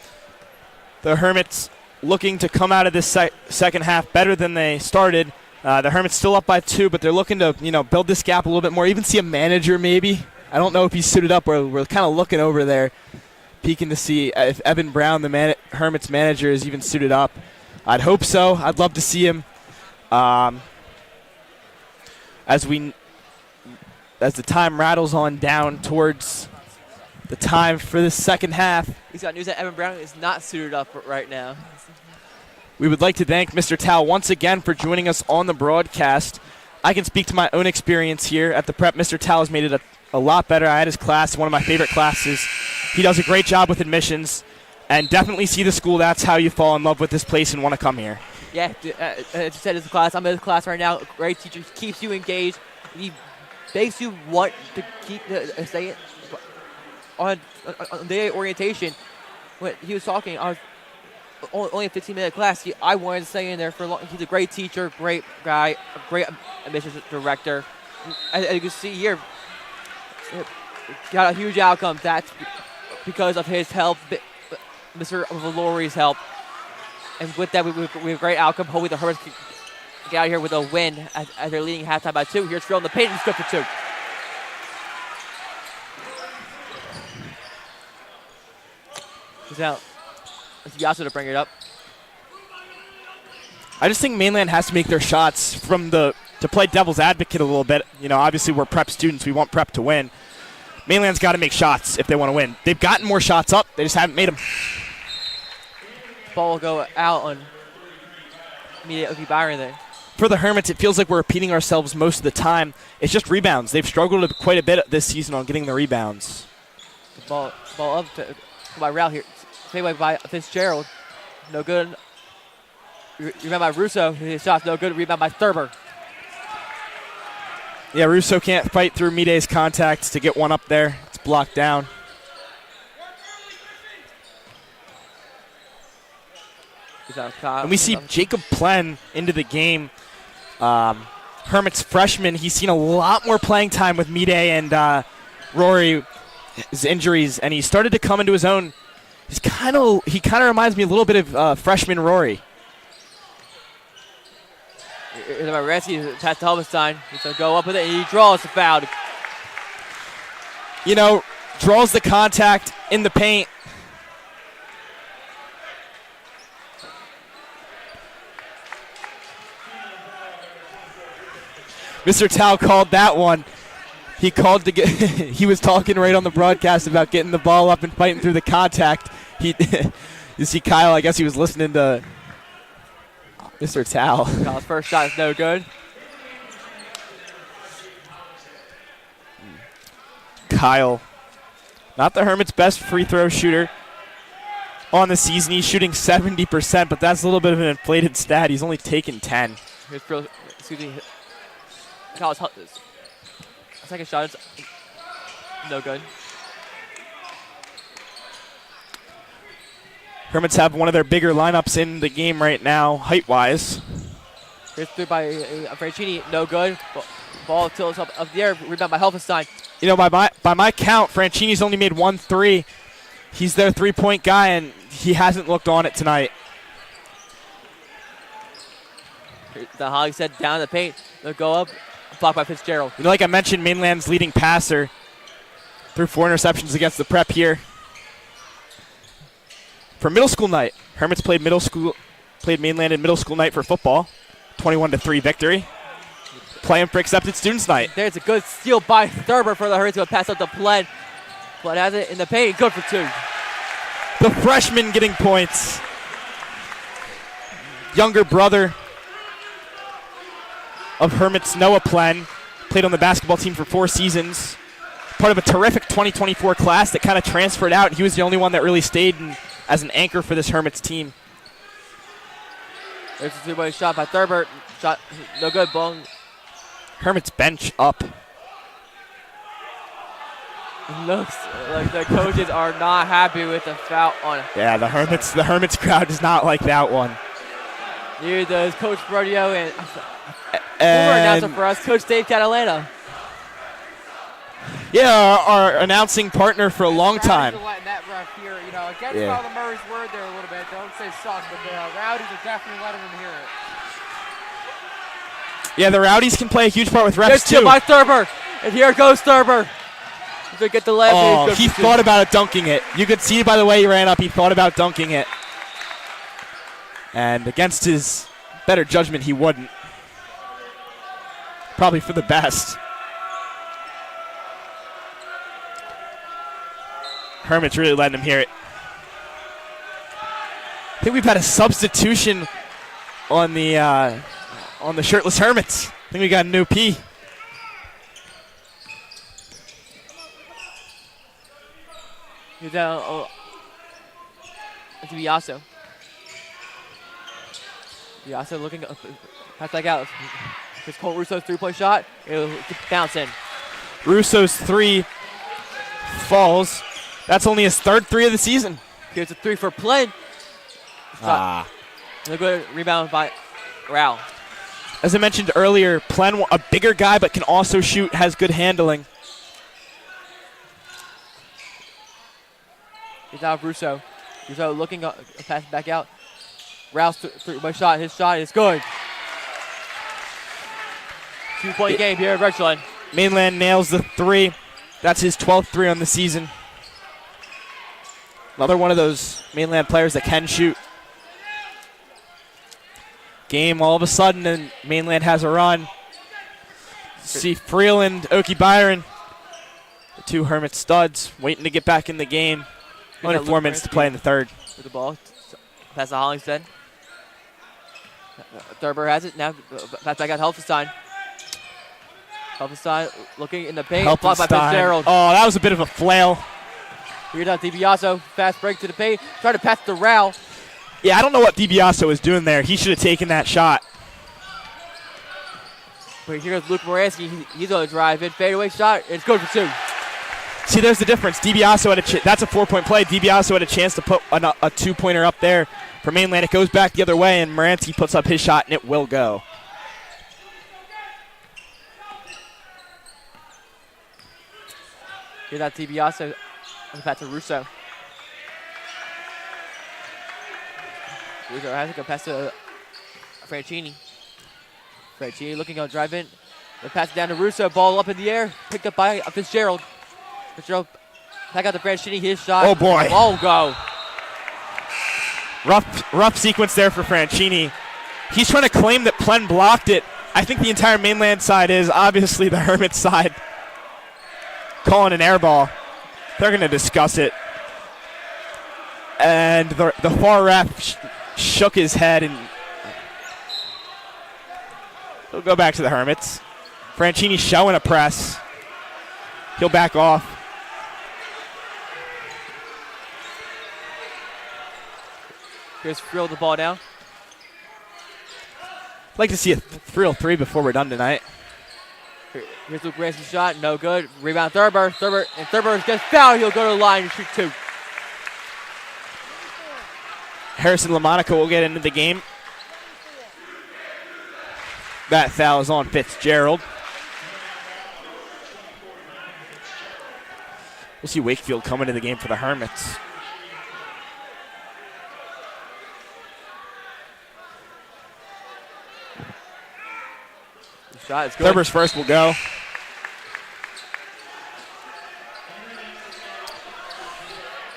Speaker 2: the Hermits looking to come out of this second half better than they started. The Hermits still up by 2, but they're looking to, build this gap a little bit more. Even see a manager maybe. I don't know if he's suited up, or we're kind of looking over there, peeking to see if Evan Brown, the Hermits manager, is even suited up. I'd hope so. I'd love to see him. As the time rattles on down towards the time for the second half.
Speaker 1: He's got news that Evan Brown is not suited up right now.
Speaker 2: We would like to thank Mr. Tal once again for joining us on the broadcast. I can speak to my own experience here at the prep. Mr. Tal has made it a lot better. I had his class, one of my favorite classes. He does a great job with admissions. And definitely see the school. That's how you fall in love with this place and want to come here.
Speaker 1: Yeah, as you said, it's a class. I'm in this class right now. Great teacher, keeps you engaged. He makes you want to keep stay on day orientation. When he was talking, I was only a 15-minute class. I wanted to stay in there for long. He's a great teacher, great guy, a great admissions director. As you can see here, got a huge outcome. That's because of his help. Mr. Valori's help. And with that, we have a great outcome. Hopefully the Hermits can get out of here with a win as they're leading halftime by 2. Here's Phil in the paint. He's good for 2. He's out. It's Yasu to bring it up.
Speaker 2: I just think Mainland has to make their shots to play devil's advocate a little bit. Obviously we're prep students. We want prep to win. Mainland's got to make shots if they want to win. They've gotten more shots up. They just haven't made them.
Speaker 1: Ball will go out on immediate Byron there.
Speaker 2: for the Hermits, it feels like we're repeating ourselves most of the time. It's just rebounds. They've struggled quite a bit this season on getting the rebounds.
Speaker 3: Ball up by Rao here. Fadeaway by Fitzgerald. No good. Rebound by Russo. His shot's no good. Rebound by Thurber.
Speaker 2: Yeah, Russo can't fight through Mide's contacts to get one up there. It's blocked down. And we see Jacob Plen into the game. Hermits freshman. He's seen a lot more playing time with Mide and Rory's injuries, and he started to come into his own. He kind of reminds me a little bit of freshman Rory.
Speaker 3: Redsky past to Helmenstein. He's going to go up with it, and he draws the foul.
Speaker 2: You know, draws the contact in the paint. Mr. Tao called that one. He called to get. He was talking right on the broadcast about getting the ball up and fighting through the contact. You see Kyle. I guess he was listening to Mr. Tao.
Speaker 3: Kyle's first shot is no good.
Speaker 2: Kyle, not the Hermits' best free throw shooter on the season. He's shooting 70%, but that's a little bit of an inflated stat. He's only taken 10.
Speaker 3: Kyle's second shot is no good.
Speaker 2: Hermits have one of their bigger lineups in the game right now, height-wise.
Speaker 3: Here's three by Franchini, no good. Ball tilts up the air, rebound by Helfenstein.
Speaker 2: You know, by my count, Franchini's only made 1 3. He's their three-point guy, and he hasn't looked on it tonight.
Speaker 3: The Holly said down the paint. They'll go up, blocked by Fitzgerald.
Speaker 2: You know, like I mentioned, Mainland's leading passer threw 4 interceptions against the Prep here. For middle school night, Hermits played Mainland in middle school night for football. 21-3 victory. Playing for accepted students night.
Speaker 3: There's a good steal by Thurber for the Hermits. Going to pass up to Plen. Plen has it in the paint. Good for 2.
Speaker 2: The freshman getting points. Younger brother of Hermits, Noah Plen, played on the basketball team for 4 seasons. Part of a terrific 2024 class that kind of transferred out. He was the only one that really stayed as an anchor for this Hermits team.
Speaker 3: There's a 3-point shot by Thurber. Shot no good. Ball.
Speaker 2: Hermits bench up.
Speaker 3: Looks like the coaches are not happy with the foul on.
Speaker 2: Yeah, the Hermits crowd does not like that one.
Speaker 3: Neither does Coach Brodeo and former
Speaker 2: And
Speaker 3: announcer for us, Coach Dave Catalana.
Speaker 2: yeah, our announcing partner for a long time.
Speaker 3: Letting that ref hear, you know, against
Speaker 2: Yeah.
Speaker 3: Father Murray's word there a little bit. Don't say suck, but the Rowdies are definitely letting them hear it.
Speaker 2: Yeah, the Rowdies can play a huge part with
Speaker 3: Good
Speaker 2: refs
Speaker 3: steal
Speaker 2: too.
Speaker 3: by Thurber, and here goes Thurber. To get the left.
Speaker 2: Oh, he thought about it dunking it. You could see by the way he ran up, he thought about dunking it. And against his better judgment, he wouldn't. Probably for the best. Hermit's really letting him hear it. I think we've had a substitution on the shirtless Hermits. I think we got a new P.
Speaker 3: He's down. It's Biasso. Biasso looking up. Pass back out. It's Cole Russo's 3-point shot. It'll bounce in.
Speaker 2: Russo's 3 falls. That's only his 3rd 3 of the season.
Speaker 3: Here's a 3 for Plen. And a good rebound by Rao.
Speaker 2: As I mentioned earlier, Plen, a bigger guy but can also shoot, has good handling.
Speaker 3: He's out of Russo. Russo looking up, pass it back out. Rao's 3-point shot. His shot is good. 2-point game here at Richland.
Speaker 2: Mainland nails the 3. That's his 12th 3 on the season. Another one of those Mainland players that can shoot. Game all of a sudden, and Mainland has a run. See Freeland, Oki Byron, the 2 Hermit studs, waiting to get back in the game. Only 4 minutes to play in the 3rd.
Speaker 3: With the ball. Pass to Hollingshead.
Speaker 1: Thurber has it now. Pass back out Helfenstein. Helfenstein looking in the paint. Blocked by
Speaker 2: Helfenstein.
Speaker 1: Fitzgerald.
Speaker 2: Oh, that was a bit of a flail.
Speaker 1: Here's out DiBiaso. Fast break to the paint. Trying to pass to Rao.
Speaker 2: Yeah, I don't know what DiBiaso was doing there. He should have taken that shot.
Speaker 1: But here goes Luke Moransky. He's going to drive in. Fadeaway shot. It's good for 2.
Speaker 2: See, there's the difference. DiBiaso had that's a 4-point play. DiBiaso had a chance to put a 2-pointer up there for Mainland. It goes back the other way, and Moransky puts up his shot, and it will go.
Speaker 1: Here's out DiBiaso. On the pass to Russo. Russo has to go pass to Franchini. Franchini looking to drive in. The pass down to Russo. Ball up in the air. Picked up by Fitzgerald. Fitzgerald back out to Franchini. His shot.
Speaker 2: Oh, boy.
Speaker 1: Ball go.
Speaker 2: Rough sequence there for Franchini. He's trying to claim that Plen blocked it. I think the entire Mainland side is. Obviously, the Hermits side calling an air ball. They're going to discuss it. And the far ref shook his head, and he'll go back to the Hermits. Franchini showing a press. He'll back off.
Speaker 1: Here's Friel the ball down.
Speaker 2: I'd like to see a real 3 before we're done tonight.
Speaker 1: Here's Luke Ranson's shot. No good. Rebound Thurber. Thurber gets fouled. He'll go to the line and shoot 2.
Speaker 2: Harrison LaMonica will get into the game. That foul is on Fitzgerald. We'll see Wakefield come into the game for the Hermits.
Speaker 1: The shot is good.
Speaker 2: Thurber's first will go.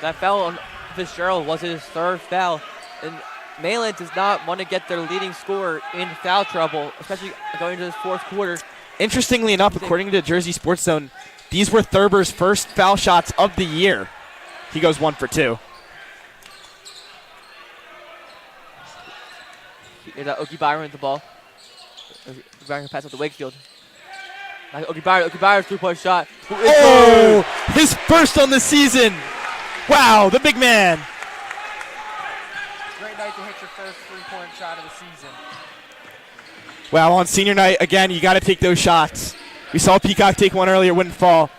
Speaker 1: That foul on Fitzgerald was his 3rd foul. And Mainland does not want to get their leading scorer in foul trouble, especially going into this 4th quarter.
Speaker 2: Interestingly enough, according to Jersey Sports Zone, these were Thurber's first foul shots of the year. He goes 1 for 2.
Speaker 1: Here's Oki Byron with the ball. Oki Byron can pass out to Wakefield. Now Oki Byron's 3-point shot.
Speaker 2: Oh, his first on the season. Wow, the big man.
Speaker 3: Great night to hit your first 3-point shot of the season.
Speaker 2: Wow, on senior night, again, you got to take those shots. We saw Peacock take one earlier, wouldn't fall.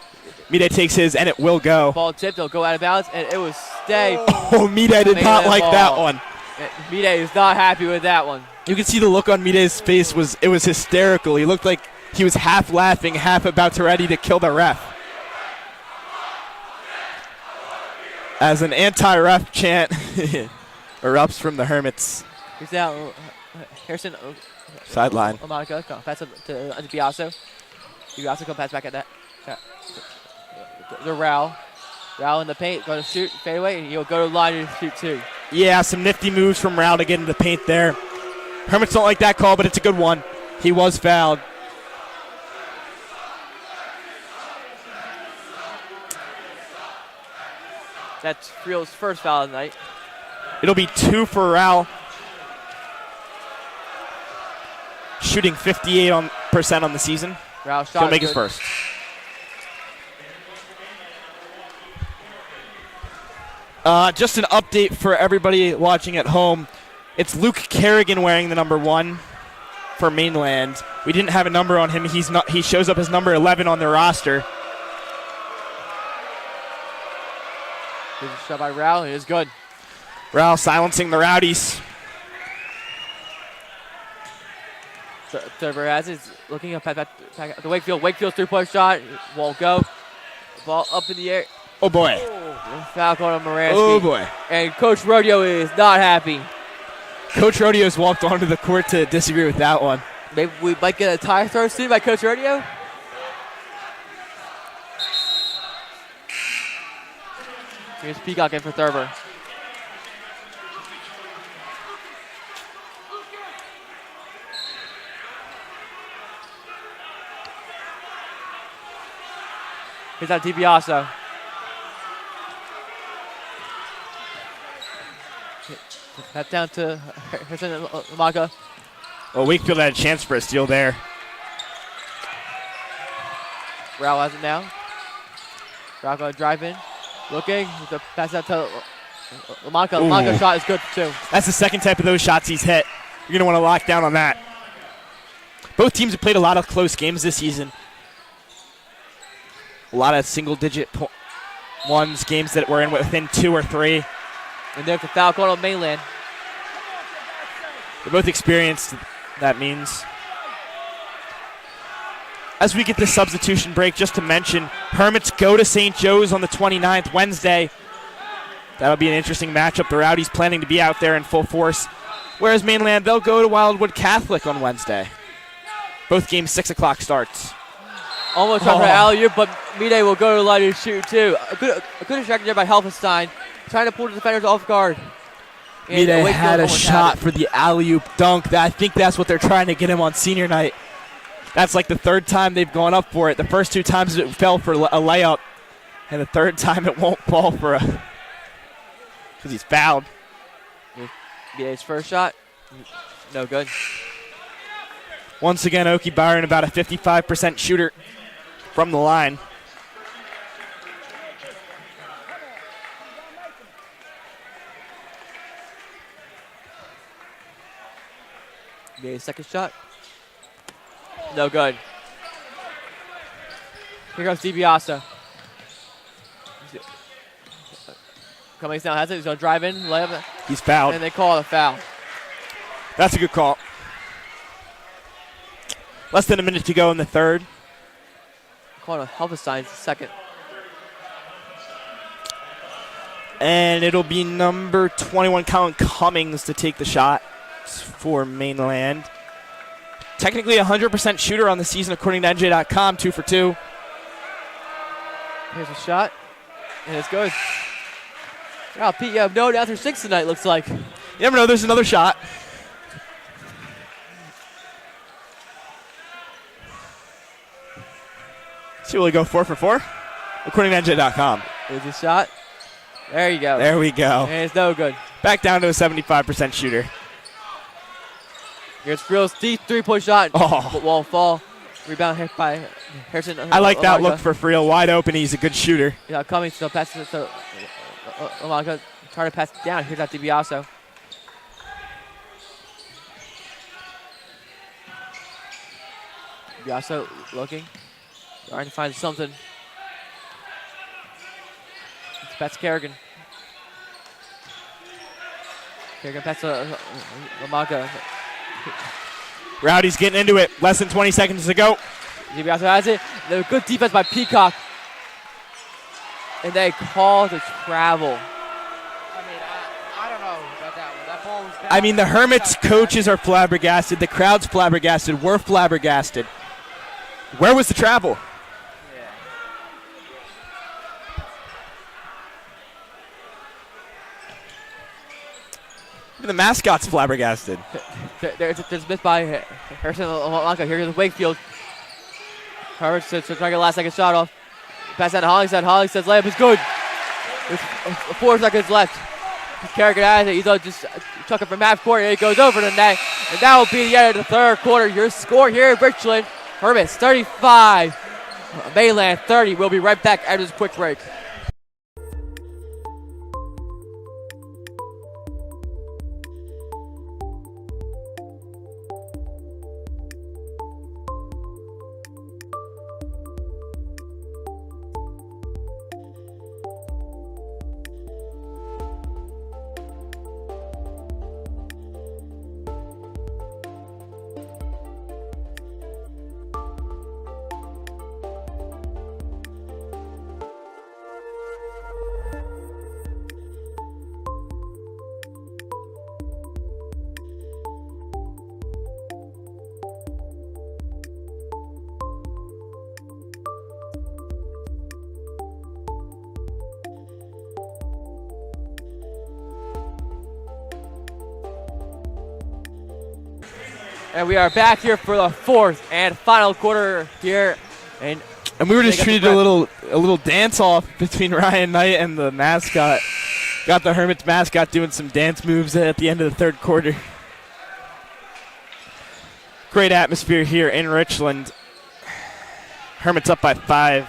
Speaker 2: Mide takes his, and it will go.
Speaker 1: Ball tipped, it'll go out of bounds, and it was stay.
Speaker 2: Oh, Mide did not like that one.
Speaker 1: Mide is not happy with that one.
Speaker 2: You can see the look on Mide's face was hysterical. He looked like he was half laughing, half about to ready to kill the ref. As an anti-ref chant erupts from the Hermits.
Speaker 1: Here's now Harrison.
Speaker 2: Sideline.
Speaker 1: Monica, pass up to DiBiaso. DiBiaso come pass back at that. The Rao. Rao in the paint, going to shoot, fade away, and he'll go to the line and shoot 2.
Speaker 2: Yeah, some nifty moves from Rao to get into the paint there. Hermits don't like that call, but it's a good one. He was fouled.
Speaker 1: That's Friel's first foul of the night.
Speaker 2: It'll be 2 for Rao. Shooting 58% on the season.
Speaker 1: Rao shot.
Speaker 2: He'll make his first. Just an update for everybody watching at home. It's Luke Kerrigan wearing the number 1 for Mainland. We didn't have a number on him. He shows up as number 11 on the roster.
Speaker 1: Good shot by Rao. It is good.
Speaker 2: Rao silencing the Rowdies.
Speaker 1: Thurber has it. Looking up at the Wakefield. Wakefield's 3-point shot. Won't go. Ball up in the air.
Speaker 2: Oh, boy.
Speaker 1: Foul call on Moransky.
Speaker 2: Oh, boy.
Speaker 1: And Coach Rodeo is not happy.
Speaker 2: Coach Rodeo's walked onto the court to disagree with that one.
Speaker 1: Maybe we might get a tie throw soon by Coach Rodeo. Here's Peacock in for Thurber. Here's that DiBiaso. That down to Harrison Lamaka.
Speaker 2: Well, Wakefield had a chance for a steal there.
Speaker 1: Rao has it now. Rao going to drive in. Looking. Pass out to Lamanca. Lamanca's shot is good, too.
Speaker 2: That's the second type of those shots he's hit. You're going to want to lock down on that. Both teams have played a lot of close games this season. A lot of single-digit ones, games that were in within 2 or 3.
Speaker 1: And there's the foul call on Mainland.
Speaker 2: They're both experienced, that means. As we get the substitution break, just to mention, Hermits go to St. Joe's on the 29th, Wednesday. That'll be an interesting matchup. The Rowdies planning to be out there in full force. Whereas Mainland, they'll go to Wildwood Catholic on Wednesday. Both games 6 o'clock starts.
Speaker 1: Almost trying for an alley-oop, but Mide will go to the line to shoot, too. A good distraction there by Helfenstein, trying to pull the defenders off guard.
Speaker 2: Mide had a shot for the alley-oop dunk. I think that's what they're trying to get him on senior night. That's like the third time they've gone up for it. The first 2 times it fell for a layup, and the third time it won't fall for a, because he's fouled.
Speaker 1: Mide's first shot, no good.
Speaker 2: Once again, Okie Byron about a 55% shooter from the line.
Speaker 1: Mide's second shot. No good. Here comes DiBiase. Cummings now has it. He's going to drive in, layup.
Speaker 2: He's fouled.
Speaker 1: And they call it a foul.
Speaker 2: That's a good call. Less than a minute to go in the third.
Speaker 1: Calling Helfenstein's second.
Speaker 2: And it'll be number 21, Colin Cummings, to take the shot for Mainland. Technically 100% shooter on the season according to NJ.com, 2 for 2.
Speaker 1: Here's a shot, and it's good. Wow, Pete, you have no down through 6 tonight, looks like.
Speaker 2: You never know, there's another shot. See, will he go 4 for 4? According to NJ.com.
Speaker 1: Here's a shot. There you go.
Speaker 2: There we go.
Speaker 1: And it's no good.
Speaker 2: Back down to a 75% shooter.
Speaker 1: Here's Frill's deep 3-point shot.
Speaker 2: Oh.
Speaker 1: Wall fall. Rebound hit by Harrison.
Speaker 2: I like that look for Friel. Wide open. He's a good shooter.
Speaker 1: Yeah, Cummings still passes it to Lamanca. Trying to pass it down. Here's that DiBiase. DiBiase looking. Trying to find something. That's Kerrigan. Kerrigan passes to Lamanca.
Speaker 2: Rowdy's getting into it. Less than 20 seconds to go.
Speaker 1: DiBiase has it. There's good defense by Peacock. And they call the travel.
Speaker 3: I mean, I don't know about that one. That ball was down.
Speaker 2: I mean, the Hermits coaches are flabbergasted. The crowd's flabbergasted. We're flabbergasted. Where was the travel? Even the mascot's flabbergasted.
Speaker 1: There's missed by Harrison Lamanca. Here's Wakefield. Hermits trying to get a last second shot off. Pass down to Hollingshead. Hollingshead's layup is good. There's 4 seconds left. Kerrigan has it. He's just chucking from half court, and it goes over the net. And that will be the end of the third quarter. Your score here in Richland. Hermits 35. Mainland 30. We'll be right back after this quick break. And we are back here for the fourth and final quarter here. And
Speaker 2: we were just treated a little dance-off between Ryan Knight and the mascot. Got the Hermits mascot doing some dance moves at the end of the third quarter. Great atmosphere here in Richland. Hermits up by 5.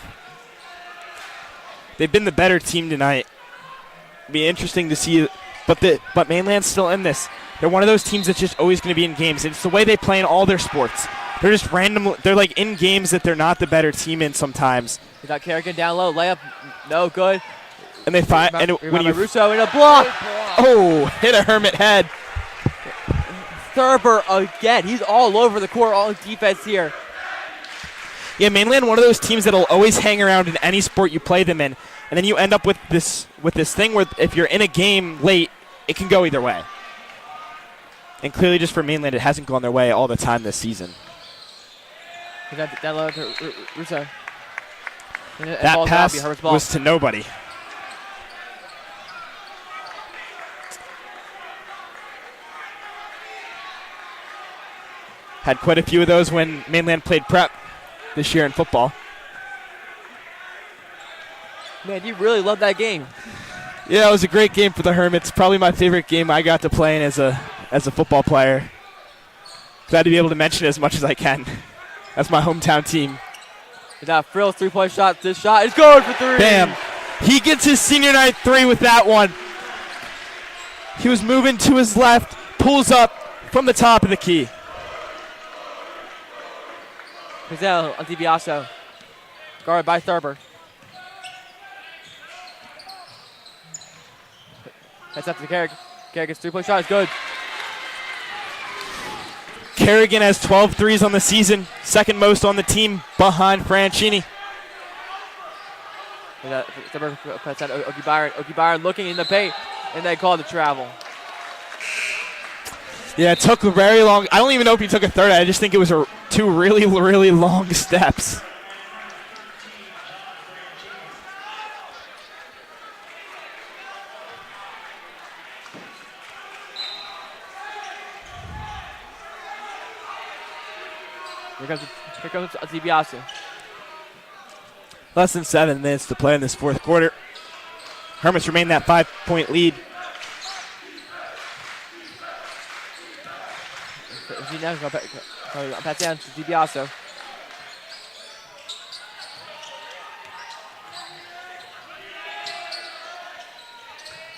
Speaker 2: They've been the better team tonight. Be interesting to see, but Mainland's still in this. They're one of those teams that's just always going to be in games. It's the way they play in all their sports. They're just random. They're like in games that they're not the better team in sometimes.
Speaker 1: We got Kerrigan down low, layup, no good.
Speaker 2: And they find when you
Speaker 1: Russo in a block.
Speaker 2: Oh, hit a Hermit head.
Speaker 1: Thurber again. He's all over the court, all defense here.
Speaker 2: Yeah, Mainland, one of those teams that'll always hang around in any sport you play them in, and then you end up with this thing where if you're in a game late, it can go either way. And clearly, just for Mainland, it hasn't gone their way all the time this season.
Speaker 1: We got that low to Russo.
Speaker 2: That pass was to nobody. Had quite a few of those when Mainland played prep this year in football.
Speaker 1: Man, you really love that game.
Speaker 2: Yeah, it was a great game for the Hermits. Probably my favorite game I got to play in as a football player. Glad to be able to mention it as much as I can. That's my hometown team.
Speaker 1: Without Frill's three-point shot, this shot is going for 3.
Speaker 2: Bam. He gets his senior night 3 with that one. He was moving to his left, pulls up from the top of the key.
Speaker 1: Gazelle on DiBiaso. Guarded by Thurber. That's up to Kerrigan. Kerrigan's three-point shot is good.
Speaker 2: Kerrigan has 12 threes on the season, second most on the team behind Franchini.
Speaker 1: Thurber puts out Okie Byron. Okie Byron looking in the paint, and they call the travel.
Speaker 2: Yeah, it took very long. I don't even know if he took a third. I just think it was 2 really, really long steps.
Speaker 1: Here comes DiBiaso.
Speaker 2: Less than 7 minutes to play in this fourth quarter. Hermits remain that 5-point lead.
Speaker 1: Pass down to DiBiaso.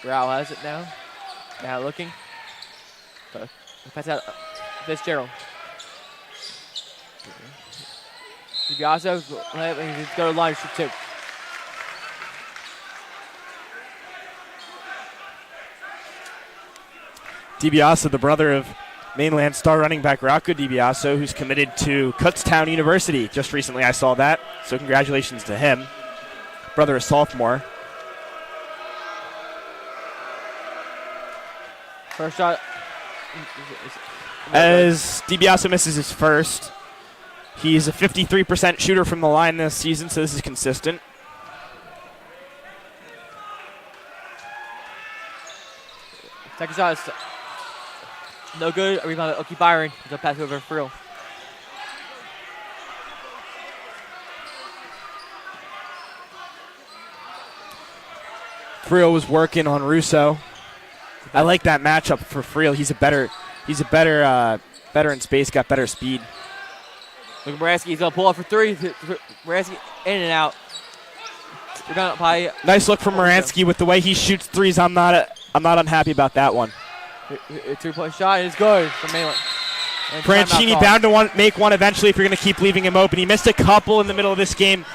Speaker 1: Rao has it now. Now looking. Pass out Fitzgerald. DiBiaso, he's go to line, shoot 2.
Speaker 2: DiBiaso, the brother of Mainland star running back Rocco DiBiaso, who's committed to Kutztown University. Just recently I saw that, so congratulations to him. Brother, a sophomore.
Speaker 1: First shot.
Speaker 2: As DiBiaso misses his first, he's a 53% shooter from the line this season, so this is consistent.
Speaker 1: Second shot is no good. A rebound by Okie Byron. He'll pass over for real.
Speaker 2: Friel was working on Russo. I like that matchup for Friel. He's a better in space, got better speed.
Speaker 1: Look at Moransky. He's gonna pull up for 3. Moransky in and out. We're gonna probably
Speaker 2: nice look from Moransky with the way he shoots threes. I'm not unhappy about that one.
Speaker 1: A 3-point shot is good from Mainland.
Speaker 2: Franchini bound to make one eventually if you're going to keep leaving him open. He missed a couple in the middle of this game,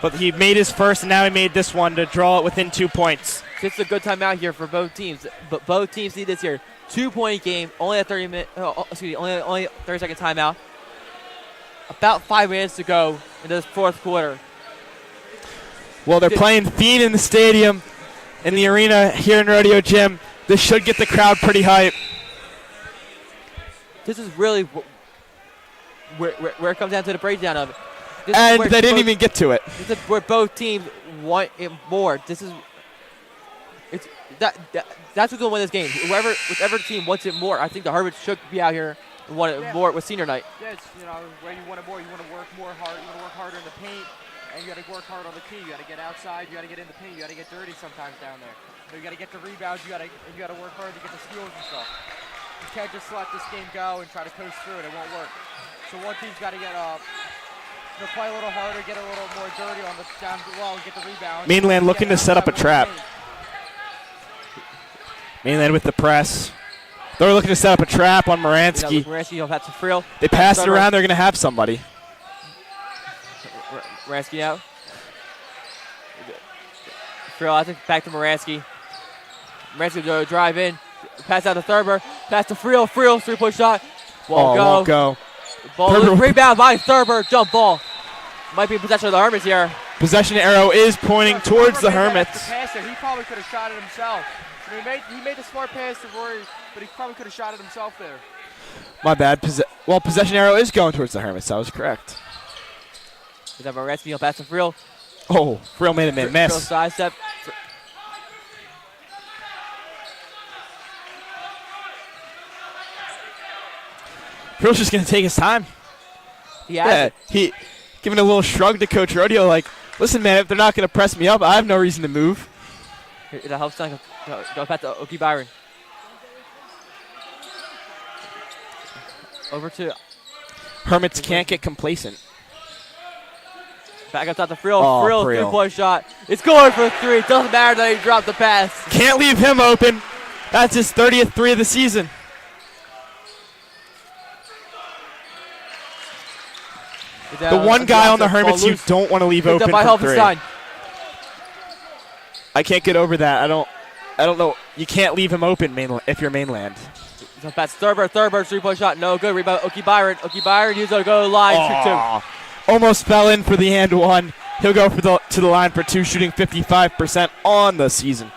Speaker 2: but he made his first, and now he made this one to draw it within 2 points.
Speaker 1: It's a good timeout here for both teams, but both teams need this here. 2-point game, only a 30-minute, only 30-second timeout. About 5 minutes to go in this fourth quarter.
Speaker 2: Well, they're playing Fiend in the stadium, in the arena here in Rodeo Gym. This should get the crowd pretty hype.
Speaker 1: This is really where it comes down to the breakdown of it.
Speaker 2: And they didn't even get to it.
Speaker 1: This is where both teams want it more. That's who's going to win this game. Whichever team wants it more. I think the Hermits should be out here and want it more with senior night.
Speaker 3: Yeah, it's, where you want it more, you want to work more hard. You want to work harder in the paint, and you got to work hard on the key. You got to get outside. You got to get in the paint. You got to get dirty sometimes down there. So you got to get the rebounds. You got to work hard to get the steals and stuff. You can't just let this game go and try to coast through it. It won't work. So one team's got to get up. They'll play a little harder, get a little more dirty on the down low, get the rebound.
Speaker 2: Mainland looking to set up a trap. Mainland with the press. They're looking to set up a trap on Moransky.
Speaker 1: Moransky, he'll pass to Friel.
Speaker 2: They pass it around. They're going to have somebody.
Speaker 1: Moransky out. Friel, I think back to Moransky. Moransky will drive in. Pass out to Thurber. Pass to Friel. Friel, three-point shot. Ball
Speaker 2: won't go.
Speaker 1: Ball rebound by Thurber. Jump ball. Might be in possession of the Hermits here.
Speaker 2: Possession arrow is pointing towards the Hermits.
Speaker 3: He probably could have shot it himself. I mean, he made the smart pass to Rory, but he probably could have shot it himself there.
Speaker 2: My bad. Possession arrow is going towards the Hermits. That was correct.
Speaker 1: Is that Moransky? He'll pass to Friel.
Speaker 2: Oh, Friel made a
Speaker 1: Friel
Speaker 2: miss.
Speaker 1: sidestep.
Speaker 2: Friel's just going to take his time.
Speaker 1: Yeah,
Speaker 2: he giving a little shrug to Coach Rodeo like, listen, man, if they're not going to press me up, I have no reason to move.
Speaker 1: That helps. Go back to Oki Byron. Over to
Speaker 2: Hermits can't get complacent.
Speaker 1: back up top to Friel.
Speaker 2: Oh,
Speaker 1: Friel,
Speaker 2: Friel.
Speaker 1: three-point shot. It's going for three. Doesn't matter that he dropped the pass.
Speaker 2: Can't leave him open. That's his 30th three of the season. The one guy on the Hermits you don't want to leave open for three. I can't get over that. I don't know. You can't leave him open if you're Mainland.
Speaker 1: That's Thurber. Thurber, three-point shot. No good. Rebound, Oki Byron. Oki Byron, he's going to go to the line. Shoot two.
Speaker 2: Almost fell in for the and one. He'll go to the line for two, shooting 55% on the season.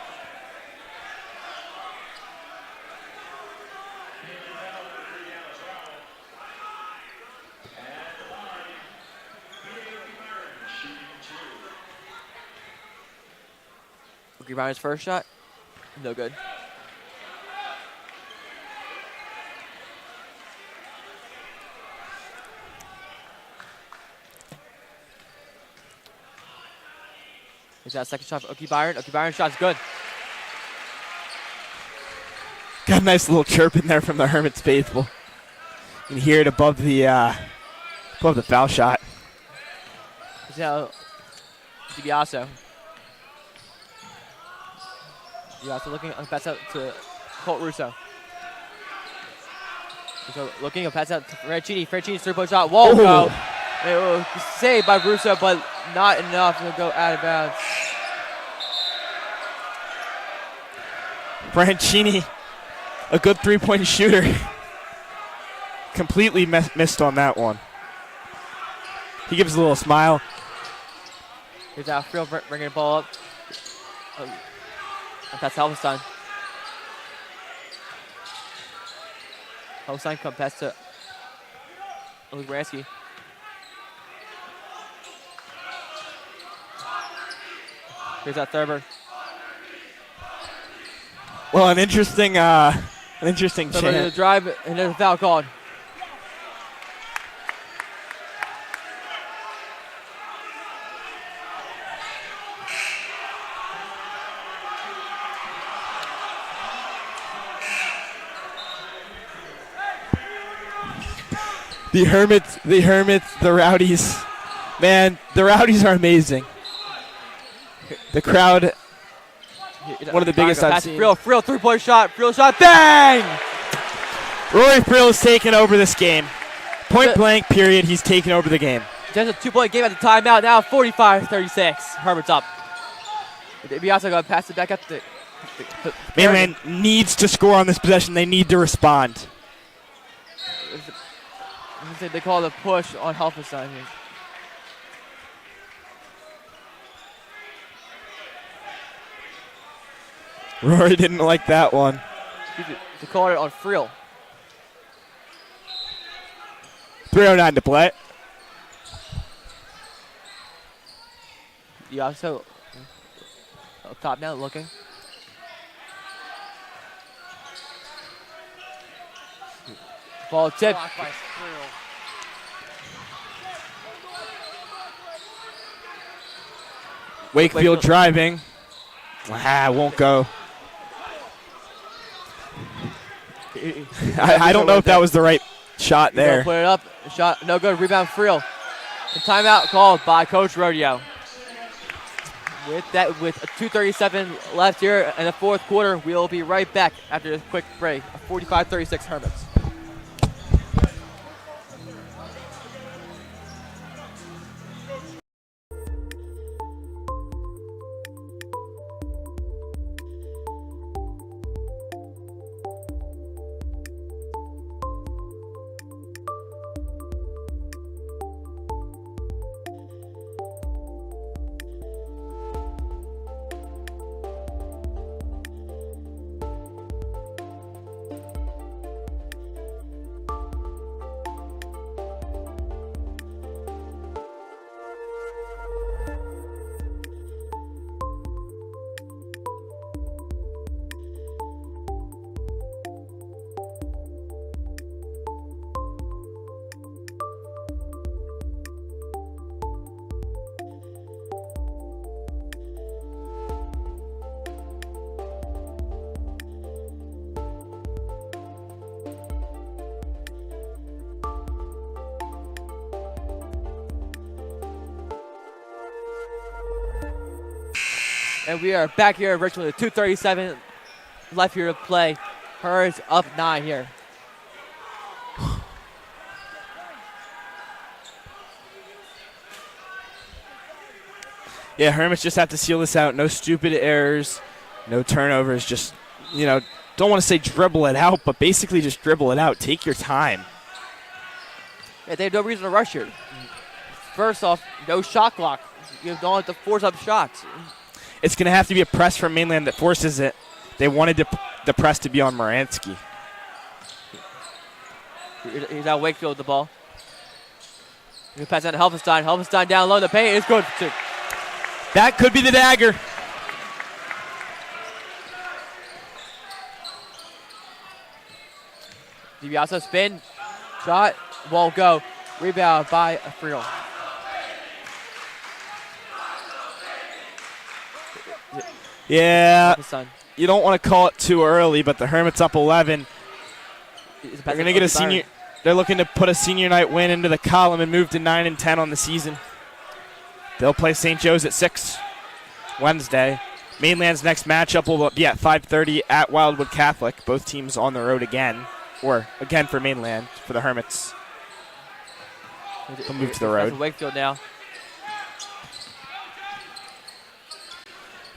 Speaker 1: Oki Byron's first shot. No good. He's got a second shot for Oki Byron. Oki Byron's shot's good.
Speaker 2: Got a nice little chirp in there from the Hermits faithful. You can hear it above the foul shot.
Speaker 1: He's now DiBiaso. DiBiaso looking, pass out to Colt Russo. Russo looking, a pass out to Franchini. Franchini's three-point shot won't go. It was saved by Russo, but not enough to go out of bounds.
Speaker 2: Franchini, a good three-point shooter. Completely missed on that one. He gives a little smile.
Speaker 1: Here's Friel bringing the ball up. That's Halverstein. Halverstein come pass to Moransky. Here's that Thurber.
Speaker 2: Well, an interesting
Speaker 1: Thurber
Speaker 2: chance.
Speaker 1: drive, and there's a foul called.
Speaker 2: The Hermits, the Rowdies. Man, the Rowdies are amazing. The crowd, one of the biggest I've seen.
Speaker 1: Friel, three-point shot. Friel shot, bang!
Speaker 2: Rory Friel has taken over this game. Point blank, period. He's taken over the game.
Speaker 1: Just a two-point game at the timeout. Now 45-36. Herbert's up. We also got to pass it back up to
Speaker 2: Mainland needs to score on this possession. They need to respond.
Speaker 1: They call it a push on Halverstein here.
Speaker 2: Rory didn't like that one.
Speaker 1: They call it on Friel.
Speaker 2: 3:09 to play.
Speaker 1: You also up top now looking. Ball tip.
Speaker 3: Blocked by Friel.
Speaker 2: Wakefield driving. Won't go. I don't know if that was the right shot there.
Speaker 1: Put it up. Shot. No good. Rebound. Friel. And timeout called by Coach Rodeo. With 2:37 left here in the fourth quarter, we'll be right back after this quick break. 45-36 Hermits. And we are back here at Richmond with 2:37 left here to play. Hermits up 9 here.
Speaker 2: Yeah, Hermits just have to seal this out. No stupid errors, no turnovers. Just, don't want to say dribble it out, but basically just dribble it out. Take your time.
Speaker 1: Yeah, they have no reason to rush here. First off, no shot clock. You don't have to force up shots.
Speaker 2: It's going to have to be a press from Mainland that forces it. They wanted the press to be on Moransky.
Speaker 1: He's out Wakefield with the ball. He pass down to Helfenstein. Helfenstein down low in the paint. It's good.
Speaker 2: That could be the dagger.
Speaker 1: DiBiase spin. Shot. Won't go. Rebound by Friel.
Speaker 2: Yeah, you don't want to call it too early, but the Hermits up 11. They're going to get a senior. They're looking to put a senior night win into the column and move to 9-10 on the season. They'll play St. Joe's at 6 Wednesday. Mainland's next matchup will be at 5:30 at Wildwood Catholic. Both teams on the road again, or again for Mainland for the Hermits. They'll move to the road.
Speaker 1: Wakefield now.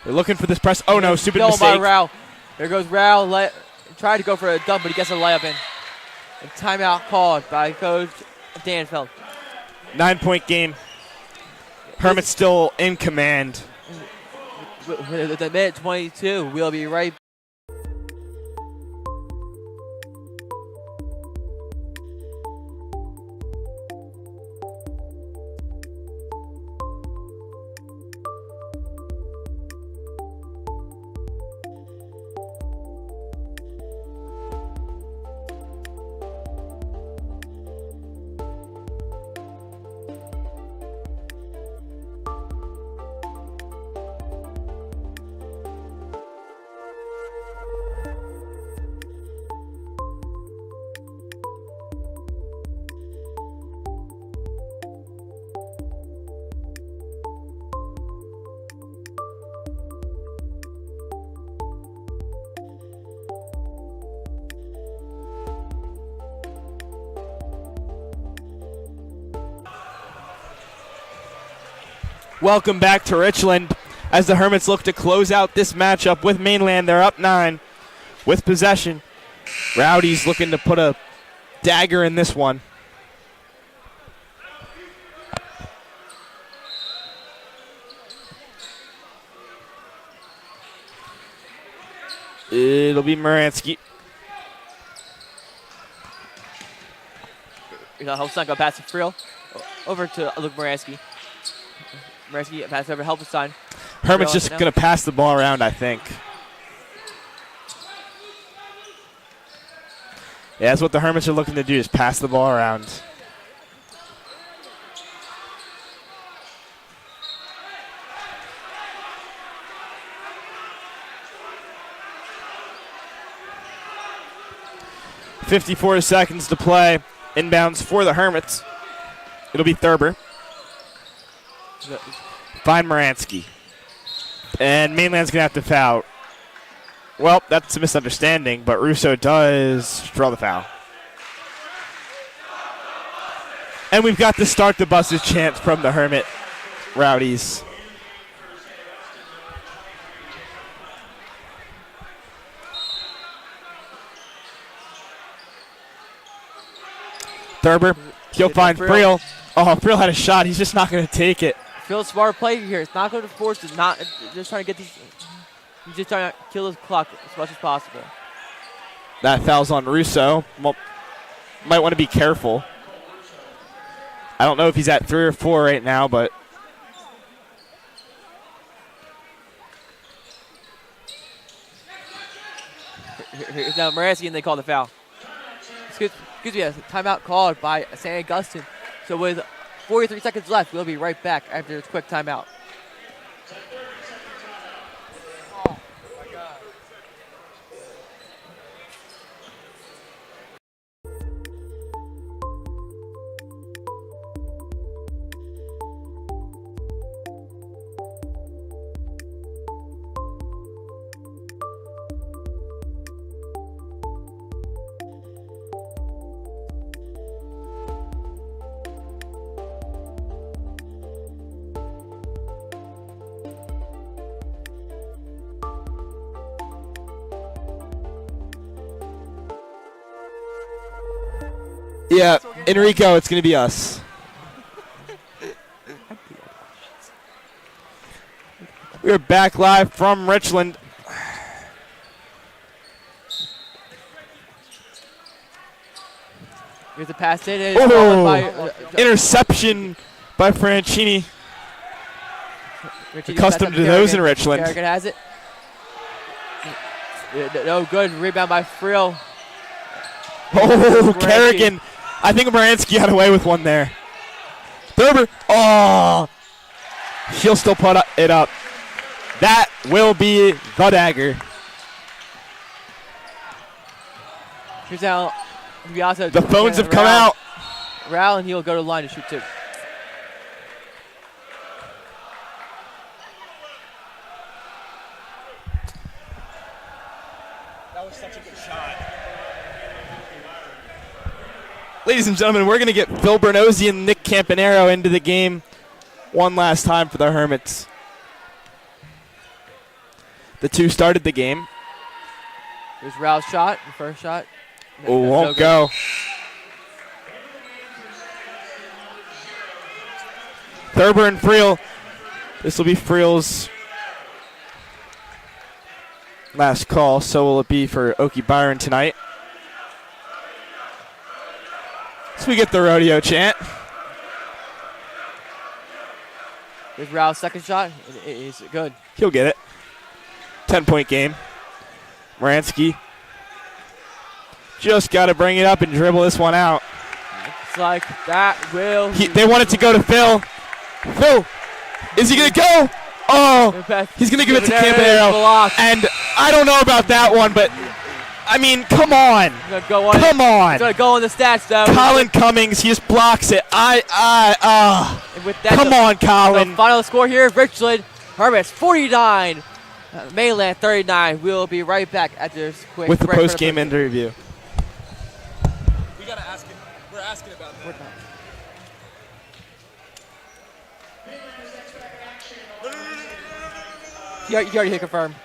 Speaker 2: They're looking for this press. Oh no, stupid mistake.
Speaker 1: By Rao. There goes Rao. Tried to go for a dunk, but he gets a layup in. And timeout called by Coach Danfeld.
Speaker 2: 9-point game. Hermits still in command.
Speaker 1: With the minute 22, we'll be right back.
Speaker 2: Welcome back to Richland as the Hermits look to close out this matchup with Mainland. They're up 9 with possession. Rowdy's looking to put a dagger in this one. It'll be Moransky.
Speaker 1: Helfenstein got past to Friel. Over to Luke Moransky. Moransky pass over Helfenstein.
Speaker 2: Hermit's just going to pass the ball around, I think. Yeah, that's what the Hermits are looking to do, is pass the ball around. 54 seconds to play. Inbounds for the Hermits. It'll be Thurber. Find Moransky. And Mainland's going to have to foul. Well, that's a misunderstanding, but Russo does draw the foul. And we've got the start the buses chant from the Hermit Rowdies. Thurber, he'll find Friel. Oh, Friel had a shot. He's just not going to take it.
Speaker 1: Friel, smart play here. It's not going to force. It's not just trying to get this. He's just trying to kill his clock as much as possible.
Speaker 2: That foul's on Russo. Well, might want to be careful. I don't know if he's at 3 or 4 right now, but
Speaker 1: here's now Moransky, and they call the foul. Excuse me, a timeout called by St. Augustine. So with 43 seconds left, we'll be right back after this quick timeout.
Speaker 2: yeah, Enrico, it's going to be us. We're back live from Richland.
Speaker 1: Here's the pass in. It is stolen by,
Speaker 2: interception by Franchini. Accustomed to those in Richland.
Speaker 1: Kerrigan has it. No good. Rebound by Friel.
Speaker 2: Oh, Kerrigan. I think Moransky got away with one there. Thurber. Oh. She'll still put it up. That will be the dagger.
Speaker 1: Here's now.
Speaker 2: The phones have come out.
Speaker 1: Rao, and he'll go to the line to shoot 2.
Speaker 2: That was such a good shot. Ladies and gentlemen, we're going to get Phil Bernozzi and Nick Campanero into the game one last time for the Hermits. The two started the game.
Speaker 1: There's Rao's shot, the first shot.
Speaker 2: Oh, won't go. Thurber and Friel. This will be Friel's last call. So will it be for Okie Byron tonight. So we get the rodeo chant.
Speaker 1: There's Rao's second shot. It is good.
Speaker 2: He'll get it. 10-point game. Moransky just got to bring it up and dribble this one out.
Speaker 1: Looks like that will.
Speaker 2: They want it to go to Phil. Phil, is he going to go? Oh, he's going to give it to Campanero. And I don't know about that one, but I mean, come on. Come on.
Speaker 1: He's going to go on the stats, though.
Speaker 2: Colin Cummings, he just blocks it.
Speaker 1: And with that,
Speaker 2: come on, Colin.
Speaker 1: The final score here, Richland Hermits 49, Mainland 39. We'll be right back after this quick
Speaker 2: with the
Speaker 1: break
Speaker 2: post-game interview.
Speaker 5: We got to ask him. We're asking about that.
Speaker 1: You already hit confirm.